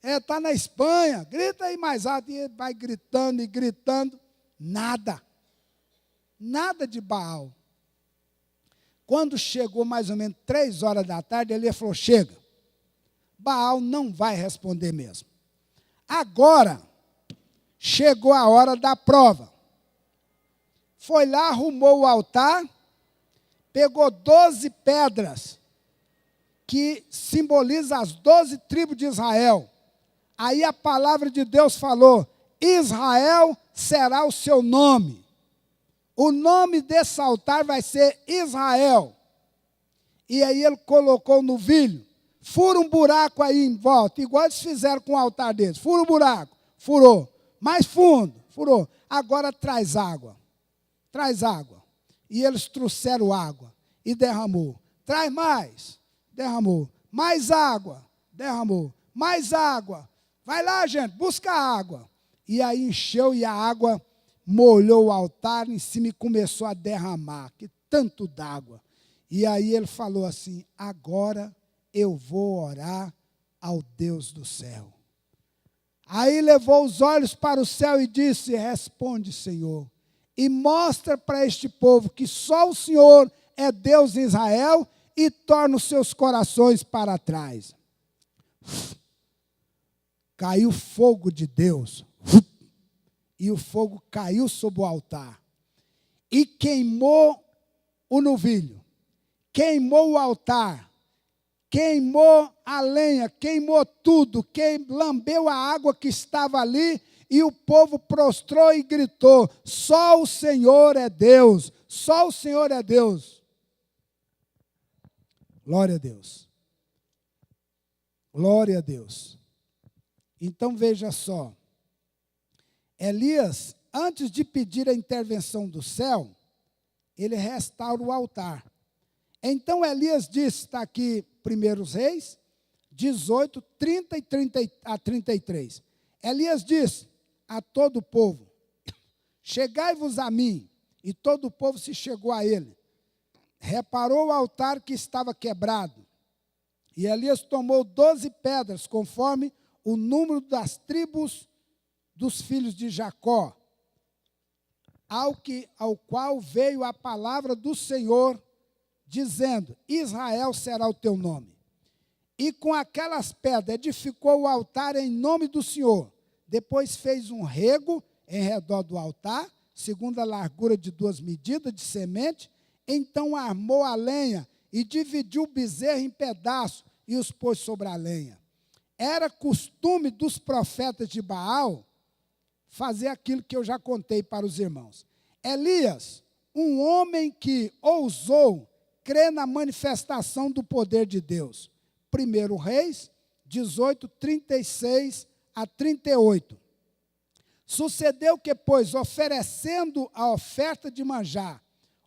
Está na Espanha, grita aí mais alto. E ele vai gritando e gritando, nada. Nada de Baal. Quando chegou mais ou menos 3 horas da tarde, ele falou, chega, Baal não vai responder mesmo. Agora, chegou a hora da prova. Foi lá, arrumou o altar, pegou 12 pedras, que simboliza as 12 tribos de Israel. Aí a palavra de Deus falou, Israel será o seu nome. O nome desse altar vai ser Israel. E aí ele colocou no novilho, fura um buraco aí em volta, igual eles fizeram com o altar deles. Fura o buraco, furou. Mais fundo, furou. Agora traz água. Traz água. E eles trouxeram água e derramou. Traz mais, derramou. Mais água, derramou. Mais água. Vai lá, gente, busca água. E aí encheu e a água molhou o altar em cima e começou a derramar, que tanto d'água. E aí ele falou assim, agora eu vou orar ao Deus do céu. Aí levou os olhos para o céu e disse, responde, Senhor, e mostra para este povo que só o Senhor é Deus em Israel e torna os seus corações para trás. Caiu fogo de Deus. E o fogo caiu sobre o altar. E queimou o novilho. Queimou o altar. Queimou a lenha. Queimou tudo. Lambeu a água que estava ali. E o povo prostrou e gritou, só o Senhor é Deus. Só o Senhor é Deus. Glória a Deus. Glória a Deus. Então veja só. Elias, antes de pedir a intervenção do céu, ele restaura o altar. Então Elias disse, está aqui 1 Reis, 18, 30 a 33. Elias disse a todo o povo, chegai-vos a mim, e todo o povo se chegou a ele. Reparou o altar que estava quebrado, e Elias tomou 12 pedras, conforme o número das tribos dos filhos de Jacó, ao qual veio a palavra do Senhor, dizendo, Israel será o teu nome. E com aquelas pedras edificou o altar em nome do Senhor. Depois fez um rego em redor do altar, segundo a largura de 2 medidas de semente. Então armou a lenha e dividiu o bezerro em pedaços e os pôs sobre a lenha. Era costume dos profetas de Baal fazer aquilo que eu já contei para os irmãos. Elias, um homem que ousou crer na manifestação do poder de Deus. 1 Reis 18, 36 a 38. Sucedeu que, pois, oferecendo a oferta de manjar,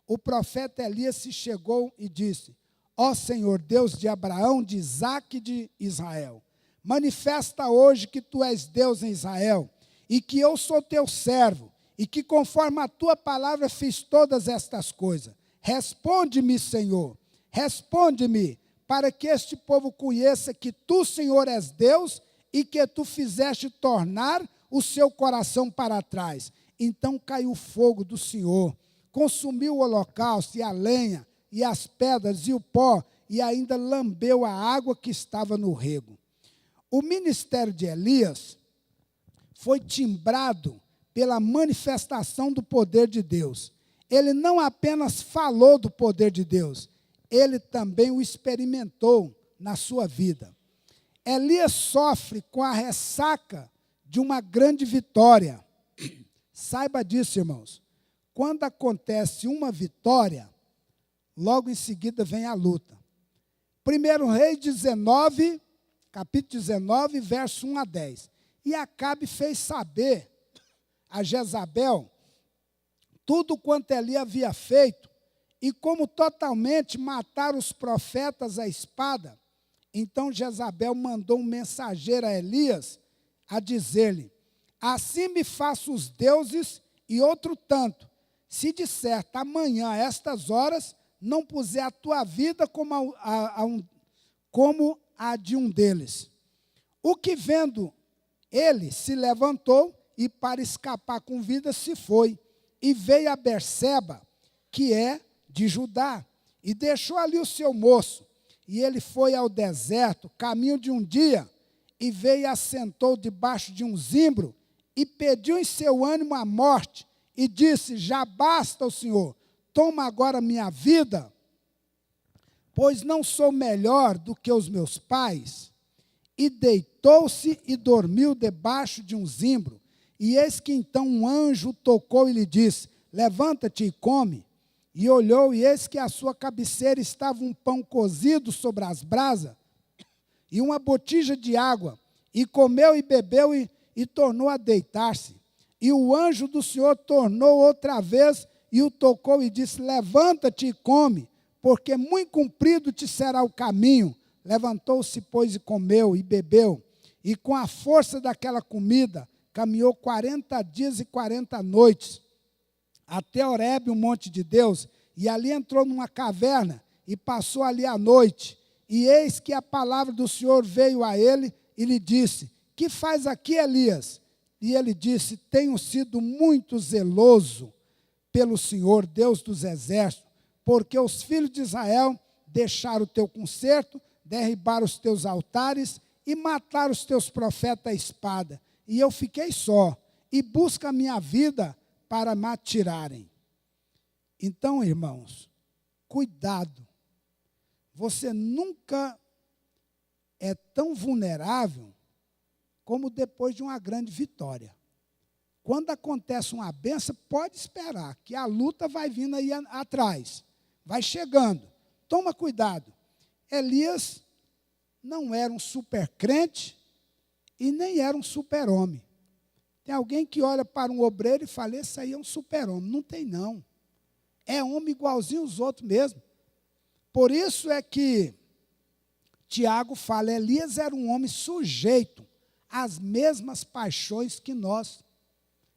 o profeta Elias se chegou e disse: Ó Senhor, Deus de Abraão, de Isaque e de Israel, manifesta hoje que tu és Deus em Israel, e que eu sou teu servo, e que conforme a tua palavra fiz todas estas coisas. Responde-me, Senhor, responde-me, para que este povo conheça que tu, Senhor, és Deus, e que tu fizeste tornar o seu coração para trás. Então caiu o fogo do Senhor, consumiu o holocausto e a lenha, e as pedras e o pó, e ainda lambeu a água que estava no rego. O ministério de Elias foi timbrado pela manifestação do poder de Deus. Ele não apenas falou do poder de Deus, ele também o experimentou na sua vida. Elias sofre com a ressaca de uma grande vitória. Saiba disso, irmãos. Quando acontece uma vitória, logo em seguida vem a luta. 1 Reis 19, capítulo 19, verso 1 a 10. E Acabe fez saber a Jezabel tudo quanto Elias havia feito, e como totalmente matar os profetas à espada. Então Jezabel mandou um mensageiro a Elias a dizer-lhe: assim me faço os deuses e outro tanto, se de certo amanhã a estas horas não puser a tua vida como a de um deles. O que vendo ele se levantou e para escapar com vida se foi, e veio a Berseba, que é de Judá, e deixou ali o seu moço. E ele foi ao deserto, caminho de um dia, e veio e assentou debaixo de um zimbro, e pediu em seu ânimo a morte, e disse: já basta, o Senhor, toma agora minha vida, pois não sou melhor do que os meus pais. E deitou-se e dormiu debaixo de um zimbro. E eis que então um anjo tocou e lhe disse: levanta-te e come. E olhou, e eis que à sua cabeceira estava um pão cozido sobre as brasas, e uma botija de água. E comeu e bebeu, e tornou a deitar-se. E o anjo do Senhor tornou outra vez, e o tocou e disse: levanta-te e come, porque muito comprido te será o caminho. Levantou-se, pois, e comeu e bebeu, e com a força daquela comida, caminhou 40 dias e 40 noites, até Horebe, o monte de Deus, e ali entrou numa caverna, e passou ali a noite. E eis que a palavra do Senhor veio a ele, e lhe disse: que faz aqui, Elias? E ele disse: tenho sido muito zeloso pelo Senhor, Deus dos exércitos, porque os filhos de Israel deixaram o teu concerto, derribaram os teus altares e mataram os teus profetas à espada. E eu fiquei só, e busca a minha vida para me atirarem. Então, irmãos, cuidado. Você nunca é tão vulnerável como depois de uma grande vitória. Quando acontece uma benção, pode esperar que a luta vai vindo aí atrás, vai chegando. Toma cuidado. Elias não era um super crente e nem era um super homem. Tem alguém que olha para um obreiro e fala: esse aí é um super homem. Não tem, não. É homem igualzinho os outros mesmo. Por isso é que Tiago fala: Elias era um homem sujeito às mesmas paixões que nós.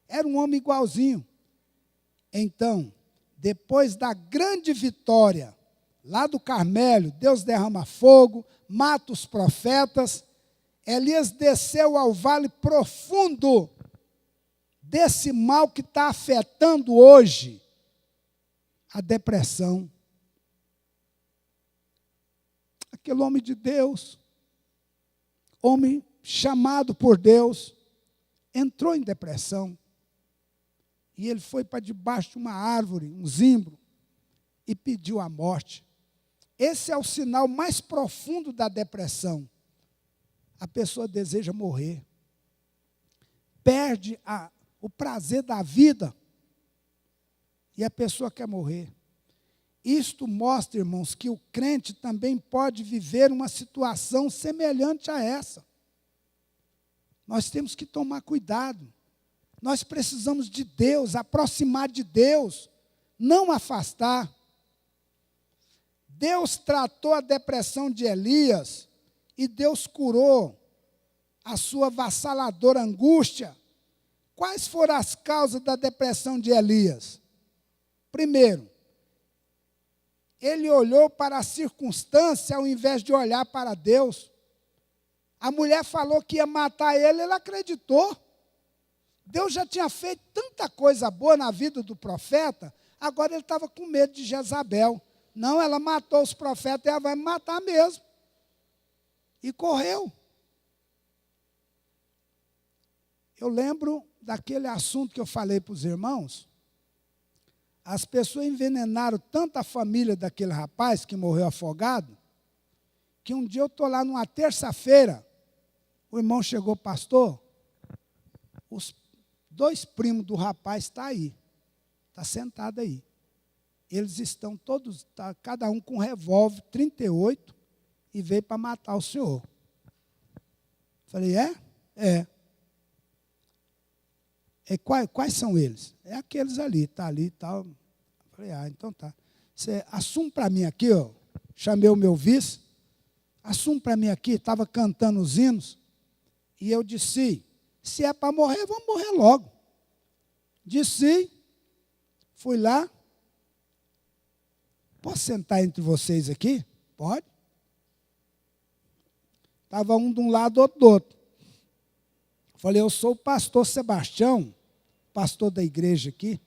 Era um homem igualzinho. Então, depois da grande vitória lá do Carmelo, Deus derrama fogo, mata os profetas. Elias desceu ao vale profundo desse mal que está afetando hoje a depressão. Aquele homem de Deus, homem chamado por Deus, entrou em depressão. E ele foi para debaixo de uma árvore, um zimbro, e pediu a morte. Esse é o sinal mais profundo da depressão. A pessoa deseja morrer. Perde o prazer da vida. E a pessoa quer morrer. Isto mostra, irmãos, que o crente também pode viver uma situação semelhante a essa. Nós temos que tomar cuidado. Nós precisamos de Deus, aproximar de Deus, não afastar. Deus tratou a depressão de Elias e Deus curou a sua avassaladora angústia. Quais foram as causas da depressão de Elias? Primeiro, ele olhou para a circunstância ao invés de olhar para Deus. A mulher falou que ia matar ele, ele acreditou. Deus já tinha feito tanta coisa boa na vida do profeta, agora ele estava com medo de Jezabel. Não, ela matou os profetas e ela vai me matar mesmo. E correu. Eu lembro daquele assunto que eu falei para os irmãos. As pessoas envenenaram tanto a família daquele rapaz que morreu afogado, que um dia eu estou lá numa terça-feira, o irmão chegou, pastor, os 2 primos do rapaz estão aí, está sentado aí. Eles estão todos, cada um com um revólver 38 e veio para matar o senhor. Falei, é? É. Quais são eles? É aqueles ali, está ali e tal. Falei, então tá. Você assume para mim aqui, ó. Chamei o meu vice, assume para mim aqui, estava cantando os hinos, e eu disse, se é para morrer, vamos morrer logo. Disse, fui lá. Posso sentar entre vocês aqui? Pode. Estava um de um lado, outro do outro. Falei, eu sou o pastor Sebastião, pastor da igreja aqui.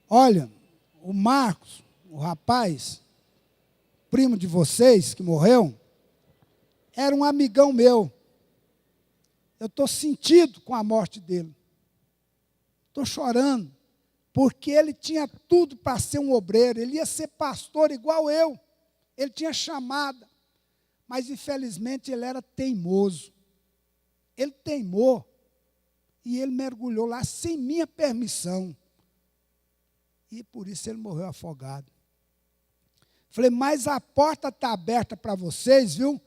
Olha, o Marcos, o rapaz, primo de vocês que morreu, era um amigão meu. Eu estou sentido com a morte dele. Estou chorando, porque ele tinha tudo para ser um obreiro, ele ia ser pastor igual eu. Ele tinha chamada, mas infelizmente ele era teimoso. Ele teimou e ele mergulhou lá sem minha permissão. E por isso ele morreu afogado. Falei, mas a porta está aberta para vocês, viu?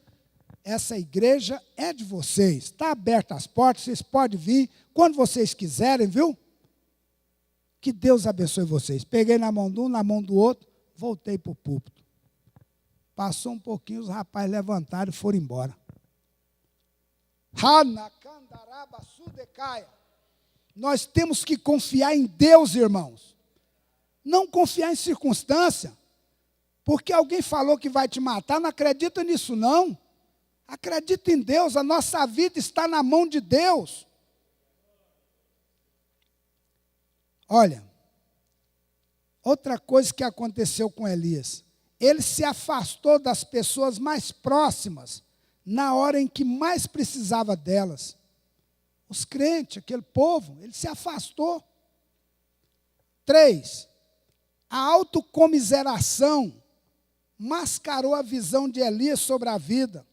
Essa igreja é de vocês. Está aberta as portas, vocês podem vir quando vocês quiserem, viu? Que Deus abençoe vocês. Peguei na mão de um, na mão do outro, voltei para o púlpito. Passou um pouquinho, os rapazes levantaram e foram embora. Nós temos que confiar em Deus, irmãos. Não confiar em circunstância. Porque alguém falou que vai te matar, não acredita nisso não. Acredita em Deus, a nossa vida está na mão de Deus. Olha, outra coisa que aconteceu com Elias. Ele se afastou das pessoas mais próximas na hora em que mais precisava delas. Os crentes, aquele povo, ele se afastou. 3, a autocomiseração mascarou a visão de Elias sobre a vida.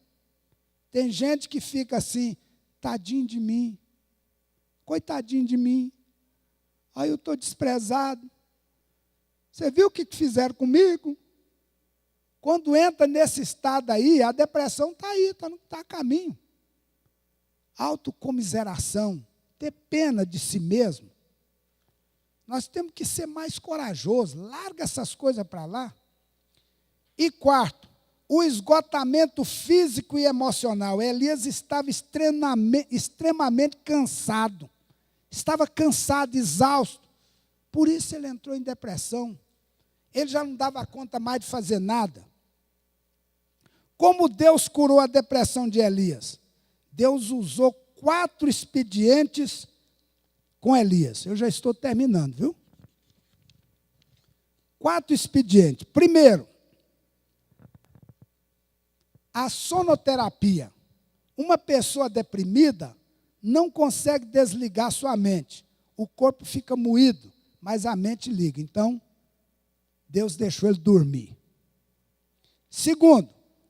Tem gente que fica assim, tadinho de mim, coitadinho de mim. Aí eu estou desprezado. Você viu o que fizeram comigo? Quando entra nesse estado aí, a depressão está aí, está a caminho. Autocomiseração, ter pena de si mesmo. Nós temos que ser mais corajosos, larga essas coisas para lá. E 4, o esgotamento físico e emocional. Elias estava extremamente cansado. Estava cansado, exausto. Por isso ele entrou em depressão. Ele já não dava conta mais de fazer nada. Como Deus curou a depressão de Elias? Deus usou 4 expedientes com Elias. Eu já estou terminando, viu? 4 expedientes. Primeiro, a sonoterapia. Uma pessoa deprimida não consegue desligar sua mente. O corpo fica moído, mas a mente liga. Então, Deus deixou ele dormir. Segundo,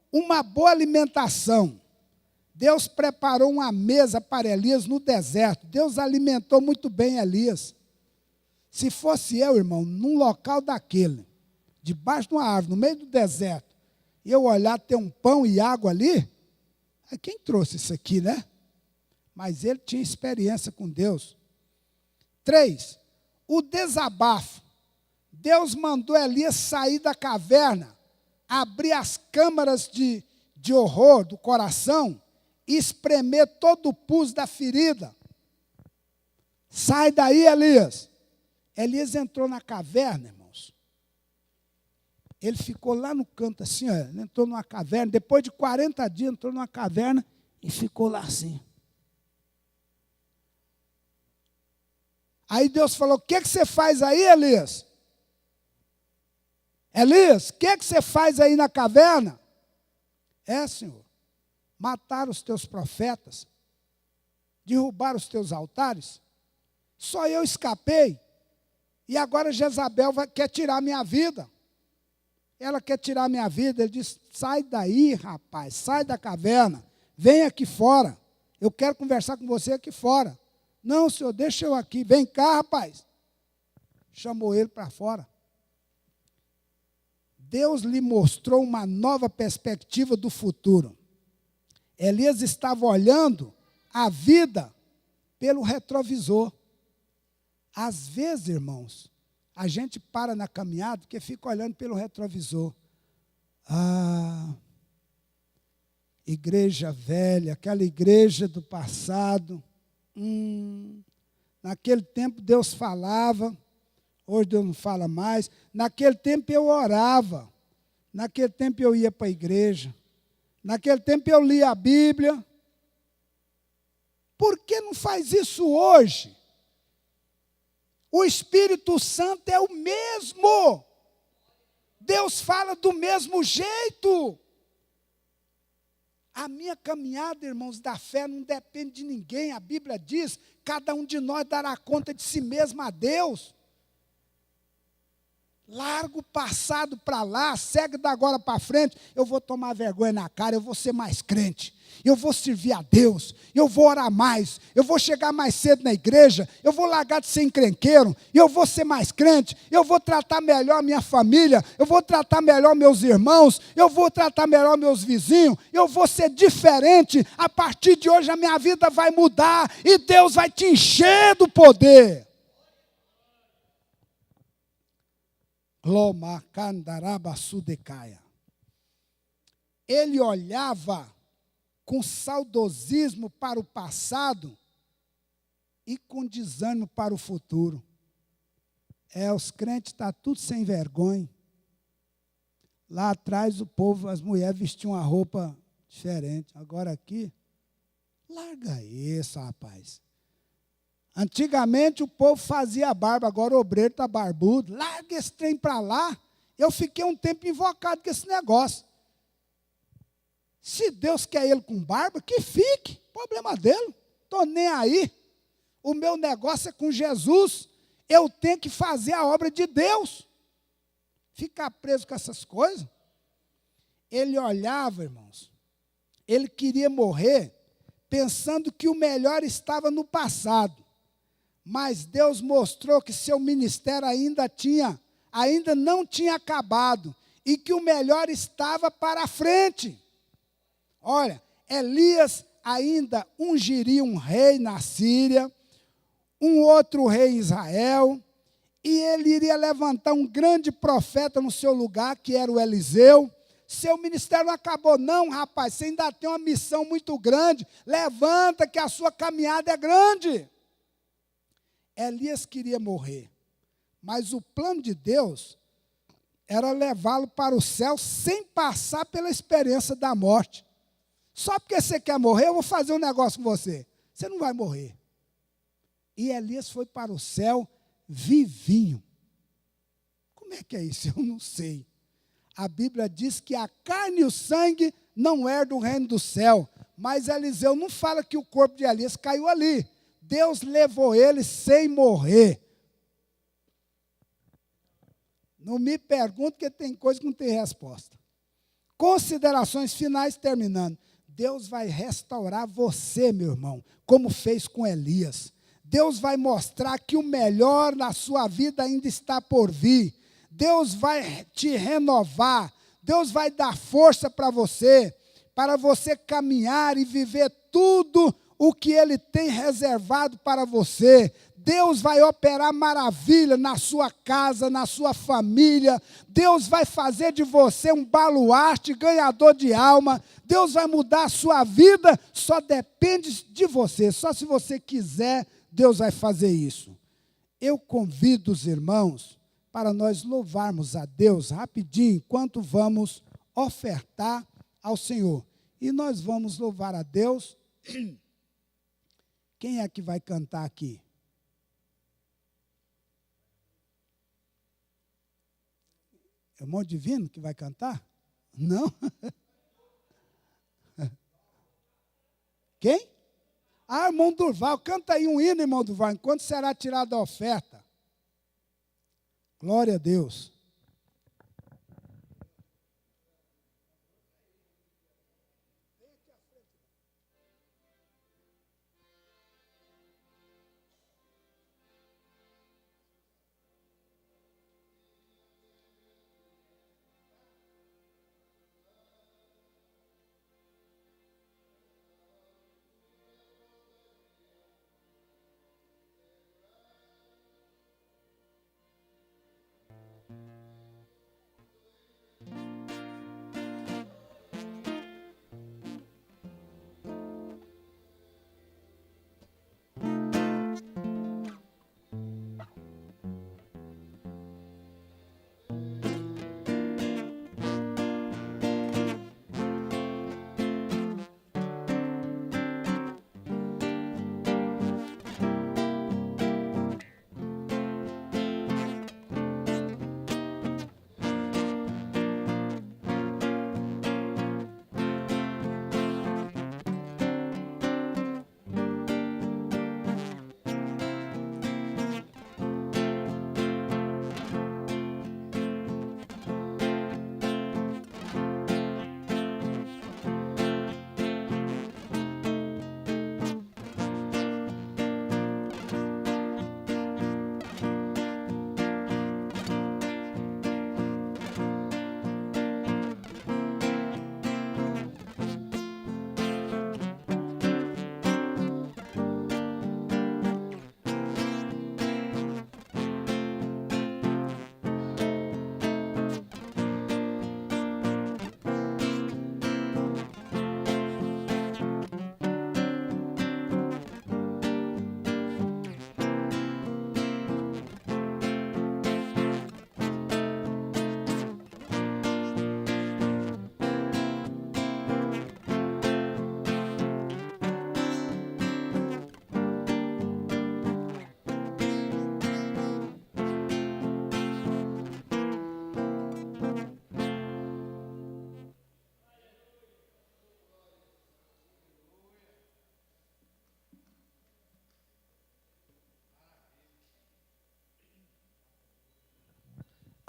uma boa alimentação. Deus preparou uma mesa para Elias no deserto. Deus alimentou muito bem Elias. Se fosse eu, irmão, num local daquele, debaixo de uma árvore, no meio do deserto, e eu olhar ter um pão e água ali, quem trouxe isso aqui, né? Mas ele tinha experiência com Deus. 3, o desabafo. Deus mandou Elias sair da caverna, abrir as câmaras de horror do coração e espremer todo o pus da ferida. Sai daí, Elias. Elias entrou na caverna, irmãos. Ele ficou lá no canto assim, ó, ele entrou numa caverna, depois de 40 dias entrou numa caverna e ficou lá assim. Aí Deus falou: o que você faz aí, Elias? Elias, o que você faz aí na caverna? Senhor, mataram os teus profetas, derrubaram os teus altares, só eu escapei, e agora Jezabel quer tirar minha vida. Ela quer tirar minha vida. Ele diz: sai daí, rapaz, sai da caverna, vem aqui fora, eu quero conversar com você aqui fora. Não, senhor, deixa eu aqui, vem cá, rapaz. Chamou ele para fora. Deus lhe mostrou uma nova perspectiva do futuro. Elias estava olhando a vida pelo retrovisor. Às vezes, irmãos, a gente para na caminhada porque fica olhando pelo retrovisor. Igreja velha, aquela igreja do passado. Naquele tempo Deus falava, hoje Deus não fala mais. Naquele tempo eu orava, naquele tempo eu ia para a igreja, naquele tempo eu lia a Bíblia. Por que não faz isso hoje? O Espírito Santo é o mesmo. Deus fala do mesmo jeito. A minha caminhada, irmãos, da fé não depende de ninguém. A Bíblia diz: cada um de nós dará conta de si mesmo a Deus. Larga o passado para lá, segue da agora para frente. Eu vou tomar vergonha na cara, eu vou ser mais crente, eu vou servir a Deus, eu vou orar mais, eu vou chegar mais cedo na igreja, eu vou largar de ser encrenqueiro, eu vou ser mais crente, eu vou tratar melhor minha família, eu vou tratar melhor meus irmãos, eu vou tratar melhor meus vizinhos, eu vou ser diferente. A partir de hoje a minha vida vai mudar e Deus vai te encher do poder. Ele olhava com saudosismo para o passado e com desânimo para o futuro. Os crentes estão tudo sem vergonha. Lá atrás o povo, as mulheres vestiam uma roupa diferente. Agora aqui, larga isso, rapaz. Antigamente o povo fazia barba, agora o obreiro está barbudo. Larga esse trem para lá. Eu fiquei um tempo invocado com esse negócio. Se Deus quer ele com barba, que fique. Problema dele. Estou nem aí. O meu negócio é com Jesus. Eu tenho que fazer a obra de Deus. Ficar preso com essas coisas. Ele olhava, irmãos. Ele queria morrer pensando que o melhor estava no passado. Mas Deus mostrou que seu ministério ainda não tinha acabado e que o melhor estava para a frente. Olha, Elias ainda ungiria um rei na Síria, um outro rei em Israel, e ele iria levantar um grande profeta no seu lugar, que era o Eliseu. Seu ministério não acabou, não, rapaz, você ainda tem uma missão muito grande. Levanta que a sua caminhada é grande. Elias queria morrer, mas o plano de Deus era levá-lo para o céu sem passar pela experiência da morte. Só porque você quer morrer, eu vou fazer um negócio com você. Você não vai morrer. E Elias foi para o céu vivinho. Como é que é isso? Eu não sei. A Bíblia diz que a carne e o sangue não herdam o reino do céu. Mas Eliseu não fala que o corpo de Elias caiu ali. Deus levou ele sem morrer. Não me pergunte, porque tem coisa que não tem resposta. Considerações finais, terminando. Deus vai restaurar você, meu irmão, como fez com Elias. Deus vai mostrar que o melhor na sua vida ainda está por vir. Deus vai te renovar. Deus vai dar força para você caminhar e viver tudo o que Ele tem reservado para você. Deus vai operar maravilha na sua casa, na sua família. Deus vai fazer de você um baluarte, ganhador de alma. Deus vai mudar a sua vida, só depende de você. Só se você quiser, Deus vai fazer isso. Eu convido os irmãos para nós louvarmos a Deus rapidinho, enquanto vamos ofertar ao Senhor. E nós vamos louvar a Deus. Quem é que vai cantar aqui? É o irmão Divino que vai cantar? Não? Quem? Ah, irmão Durval, canta aí um hino, irmão Durval, enquanto será tirada a oferta. Glória a Deus.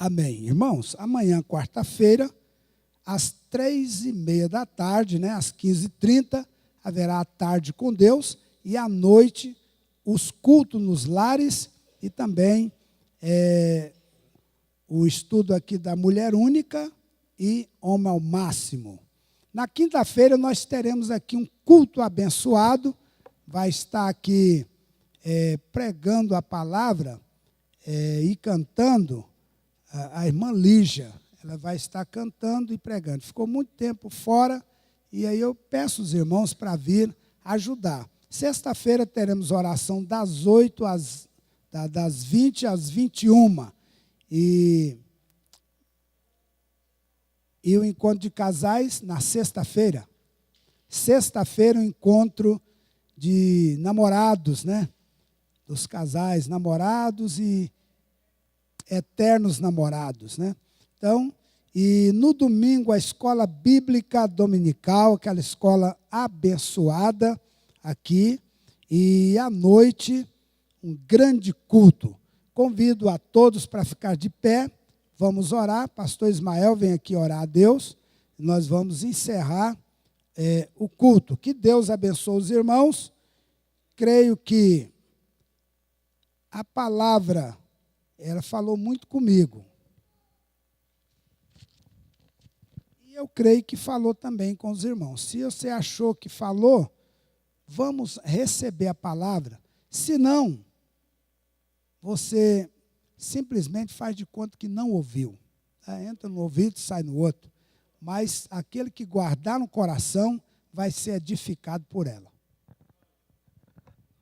Amém. Irmãos, amanhã, quarta-feira, às 3h30 da tarde, né, às 15h30, haverá a tarde com Deus e à noite os cultos nos lares e também o estudo aqui da mulher única e homem ao máximo. Na quinta-feira nós teremos aqui um culto abençoado, vai estar aqui pregando a palavra e cantando a irmã Lígia. Ela vai estar cantando e pregando. Ficou muito tempo fora e aí eu peço os irmãos para vir ajudar. Sexta-feira teremos oração das 20 às 21. E o encontro de casais na sexta-feira. Sexta-feira o encontro de namorados, né? Dos casais namorados e eternos namorados, né? Então, e no domingo a escola bíblica dominical, aquela escola abençoada aqui, e à noite um grande culto. Convido a todos para ficar de pé, vamos orar, pastor Ismael vem aqui orar a Deus, e nós vamos encerrar o culto. Que Deus abençoe os irmãos, creio que a palavra, ela falou muito comigo. E eu creio que falou também com os irmãos. Se você achou que falou, vamos receber a palavra. Se não, você simplesmente faz de conta que não ouviu. Entra no ouvido e sai no outro. Mas aquele que guardar no coração vai ser edificado por ela.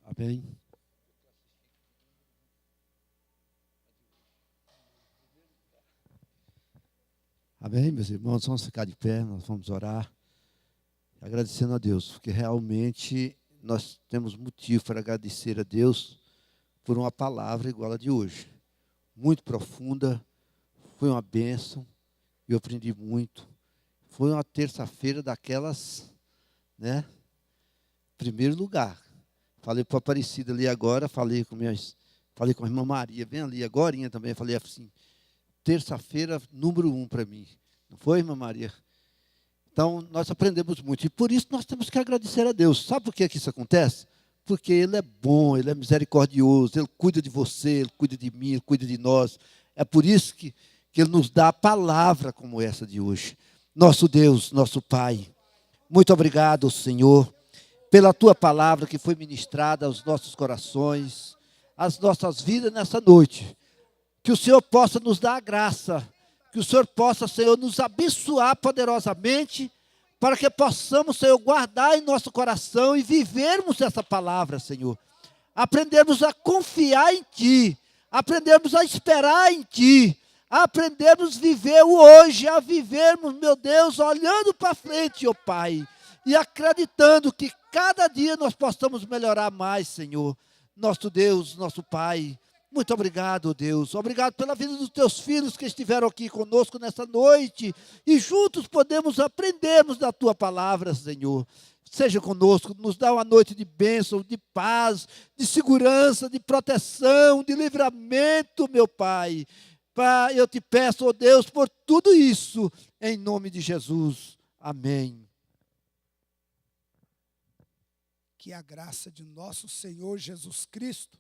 Amém. Amém, meus irmãos, vamos ficar de pé, nós vamos orar, agradecendo a Deus, porque realmente nós temos motivo para agradecer a Deus por uma palavra igual a de hoje, muito profunda, foi uma bênção, eu aprendi muito, foi uma terça-feira daquelas, né, primeiro lugar, falei para a Aparecida ali agora, falei com a irmã Maria, bem ali, agorinha também, falei assim, terça-feira, número 1 para mim. Não foi, irmã Maria? Então, nós aprendemos muito. E por isso nós temos que agradecer a Deus. Sabe por que isso acontece? Porque Ele é bom, Ele é misericordioso, Ele cuida de você, Ele cuida de mim, Ele cuida de nós. É por isso que Ele nos dá a palavra como essa de hoje. Nosso Deus, nosso Pai, muito obrigado, Senhor, pela Tua palavra que foi ministrada aos nossos corações, às nossas vidas nessa noite. Que o Senhor possa nos dar a graça, que o Senhor possa, Senhor, nos abençoar poderosamente, para que possamos, Senhor, guardar em nosso coração e vivermos essa palavra, Senhor. Aprendermos a confiar em Ti, aprendermos a esperar em Ti, aprendermos a viver o hoje, a vivermos, meu Deus, olhando para frente, ó Pai, e acreditando que cada dia nós possamos melhorar mais, Senhor. Nosso Deus, nosso Pai, muito obrigado, Deus. Obrigado pela vida dos teus filhos que estiveram aqui conosco nessa noite. E juntos podemos aprendermos da tua palavra, Senhor. Seja conosco, nos dá uma noite de bênção, de paz, de segurança, de proteção, de livramento, meu Pai. Pai, eu te peço, ó Deus, por tudo isso, em nome de Jesus. Amém. Que a graça de nosso Senhor Jesus Cristo,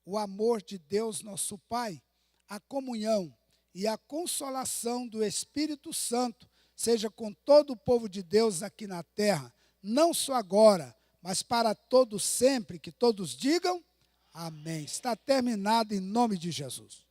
o amor de Deus nosso Pai, a comunhão e a consolação do Espírito Santo seja com todo o povo de Deus aqui na terra, não só agora, mas para todos sempre, que todos digam amém. Está terminado em nome de Jesus.